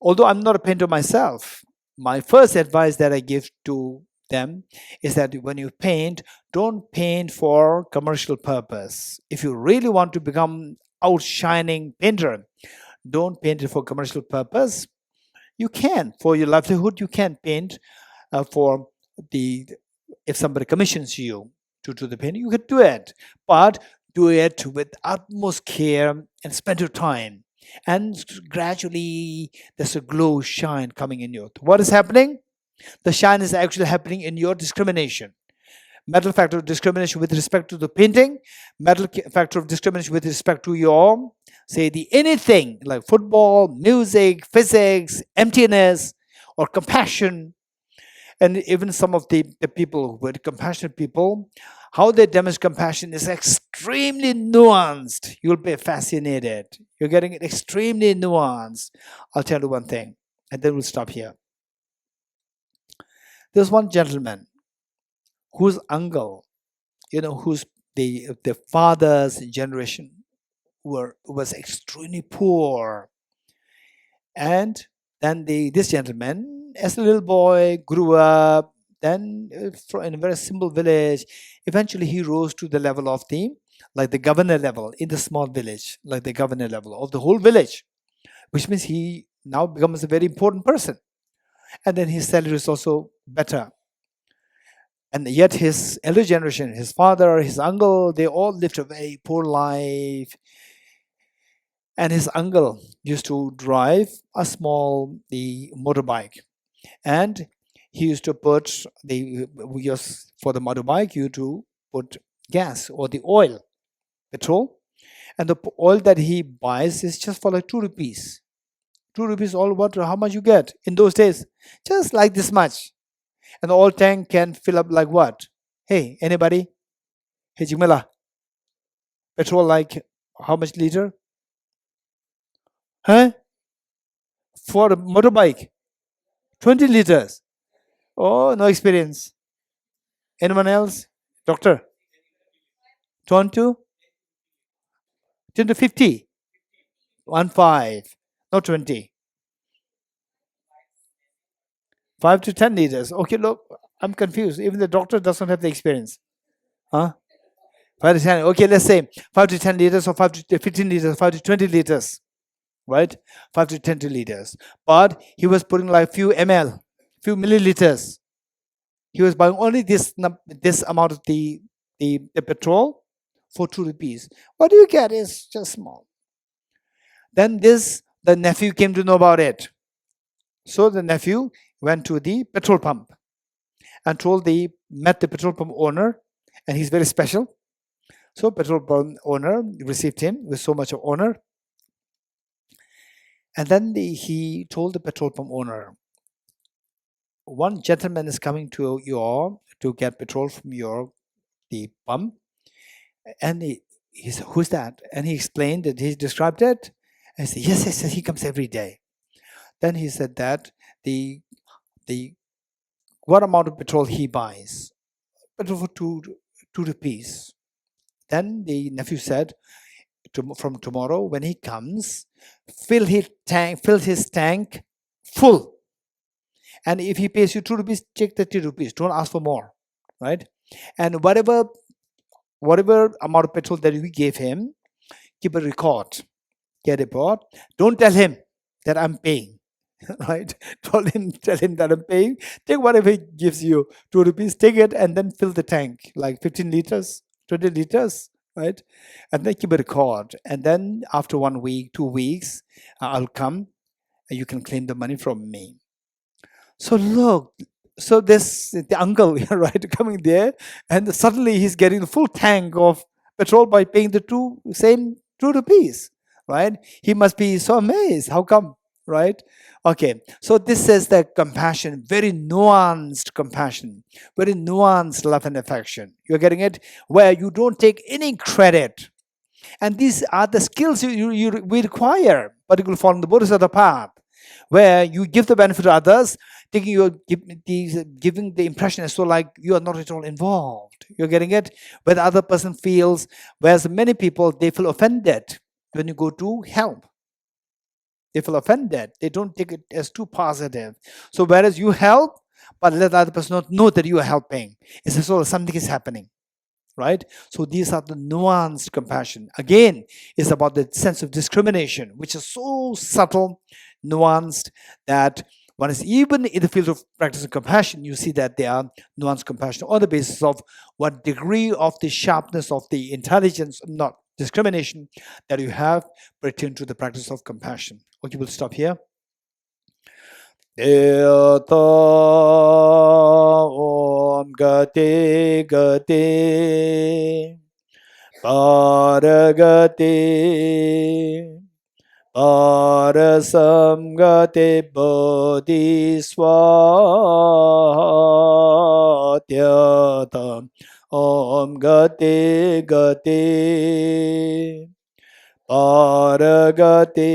although I'm not a painter myself, my first advice that I give to them is that when you paint, don't paint for commercial purpose. If you really want to become outshining painter, don't paint it for commercial purpose. You can, for your livelihood, you can paint for if somebody commissions you to do the painting, you can do it. But do it with utmost care and spend your time. And gradually, there's a glow, shine coming in you. What is happening? The shine is actually happening in your discrimination. Mental factor of discrimination with respect to the painting, mental factor of discrimination with respect to your, say, anything like football, music, physics, emptiness, or compassion. And even some of the people who are compassionate people, how they demonstrate compassion is extremely nuanced. You'll be fascinated. You're getting it extremely nuanced. I'll tell you one thing, and then we'll stop here. There's one gentleman whose uncle, whose the father's generation was extremely poor, and then this gentleman, as a little boy, grew up. Then in a very simple village, eventually he rose to the level of the like the governor level in the small village, like the governor level of the whole village, which means he now becomes a very important person. And then his salary is also better. And yet his elder generation, his father, his uncle, they all lived a very poor life. And his uncle used to drive a small motorbike, and he used to put for the motorbike you to put gas or the oil, petrol, and the oil that he buys is just for like 2 rupees. 2 rupees all what? How much you get in those days? Just like this much, and the oil tank can fill up like what? Hey, anybody? Hey, Jimela, petrol like how much liter? Huh? For a motorbike, 20 liters. Oh, no experience. Anyone else? Doctor? 10 to 50? 1.5, not 20. 5 to 10 liters. Okay, look, I'm confused. Even the doctor doesn't have the experience. Huh? 5 to 10. Okay, let's say 5 to 10 liters or 5 to 15 liters, 5 to 20 liters, right? 5 to 20 liters. But he was putting like few ml, few milliliters. He was buying only this amount of the petrol for 2 rupees. What do you get is just small. Then the nephew came to know about it. So the nephew went to the petrol pump and met the petrol pump owner, and he's very special. So petrol pump owner received him with so much of honor. And then he told the petrol pump owner, one gentleman is coming to get petrol from the pump. And he said, who's that? And he explained it. He described it. And he said, yes, he comes every day. Then he said that the what amount of petrol he buys? Petrol for 2 rupees. Then the nephew said, from tomorrow when he comes, fill his tank full. And if he pays you 2 rupees, take the 3 rupees. Don't ask for more, right? And whatever amount of petrol that we gave him, keep a record. Get a report. Don't tell him that I'm paying, right? Tell him that I'm paying. Take whatever he gives you, 2 rupees, take it and then fill the tank, like 15 liters, 20 liters, right? And then keep a record. And then after 1 week, 2 weeks, I'll come and you can claim the money from me. So look, so the uncle, right, coming there, and suddenly he's getting the full tank of petrol by paying the same 2 rupees, right? He must be so amazed. How come, right? Okay, so this is the compassion, very nuanced compassion, very nuanced love and affection. You're getting it? Where you don't take any credit. And these are the skills we require, particularly following the Bodhisattva path, where you give the benefit to others, giving the impression as so like you are not at all involved. You're getting it? Where the other person feels, whereas many people, they feel offended when you go to help. They feel offended. They don't take it as too positive. So whereas you help, but let the other person not know that you are helping. It's as though something is happening. Right? So these are the nuanced compassion. Again, it's about the sense of discrimination, which is so subtle, nuanced, that one is even in the field of practicing compassion, you see that there are nuanced compassion on the basis of what degree of the sharpness of the intelligence, not discrimination, that you have pertaining to the practice of compassion. Okay, we'll stop here. Deata Om Gati Gati Paragati Parasam Gati Bodhiswatyata Om Gati Gati Paragati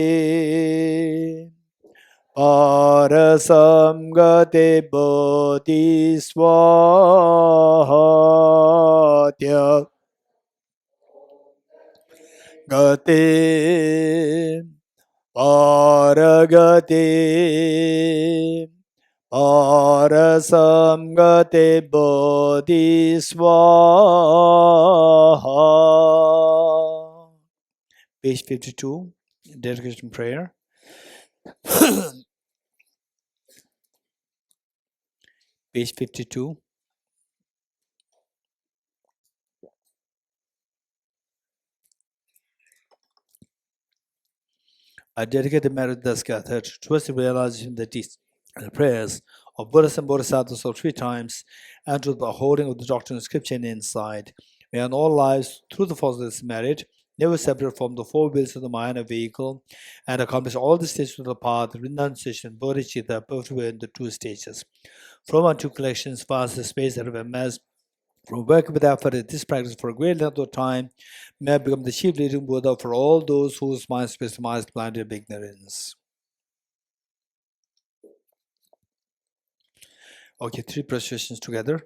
Parasam Gati Bodhiswatya Gati Paragati Arasamgate Bodhi Swaha. Page 52, dedication prayer. Page 52. I dedicate the merit thus gathered towards the realization that the prayers of Buddhas and Bodhisattvas of 3 times and to the upholding of the doctrine of scripture and insight. May in all lives, through the force of this merit, never separate from the 4 wheels of the Mahayana vehicle, and accomplish all the stages of the path, renunciation, bodhicitta, perfect in the 2 stages. From our 2 collections, vast the space that have amassed from working with effort at this practice for a great length of time, may I become the chief leading Buddha for all those whose minds space minds blinded by ignorance. Okay, 3 prostrations together.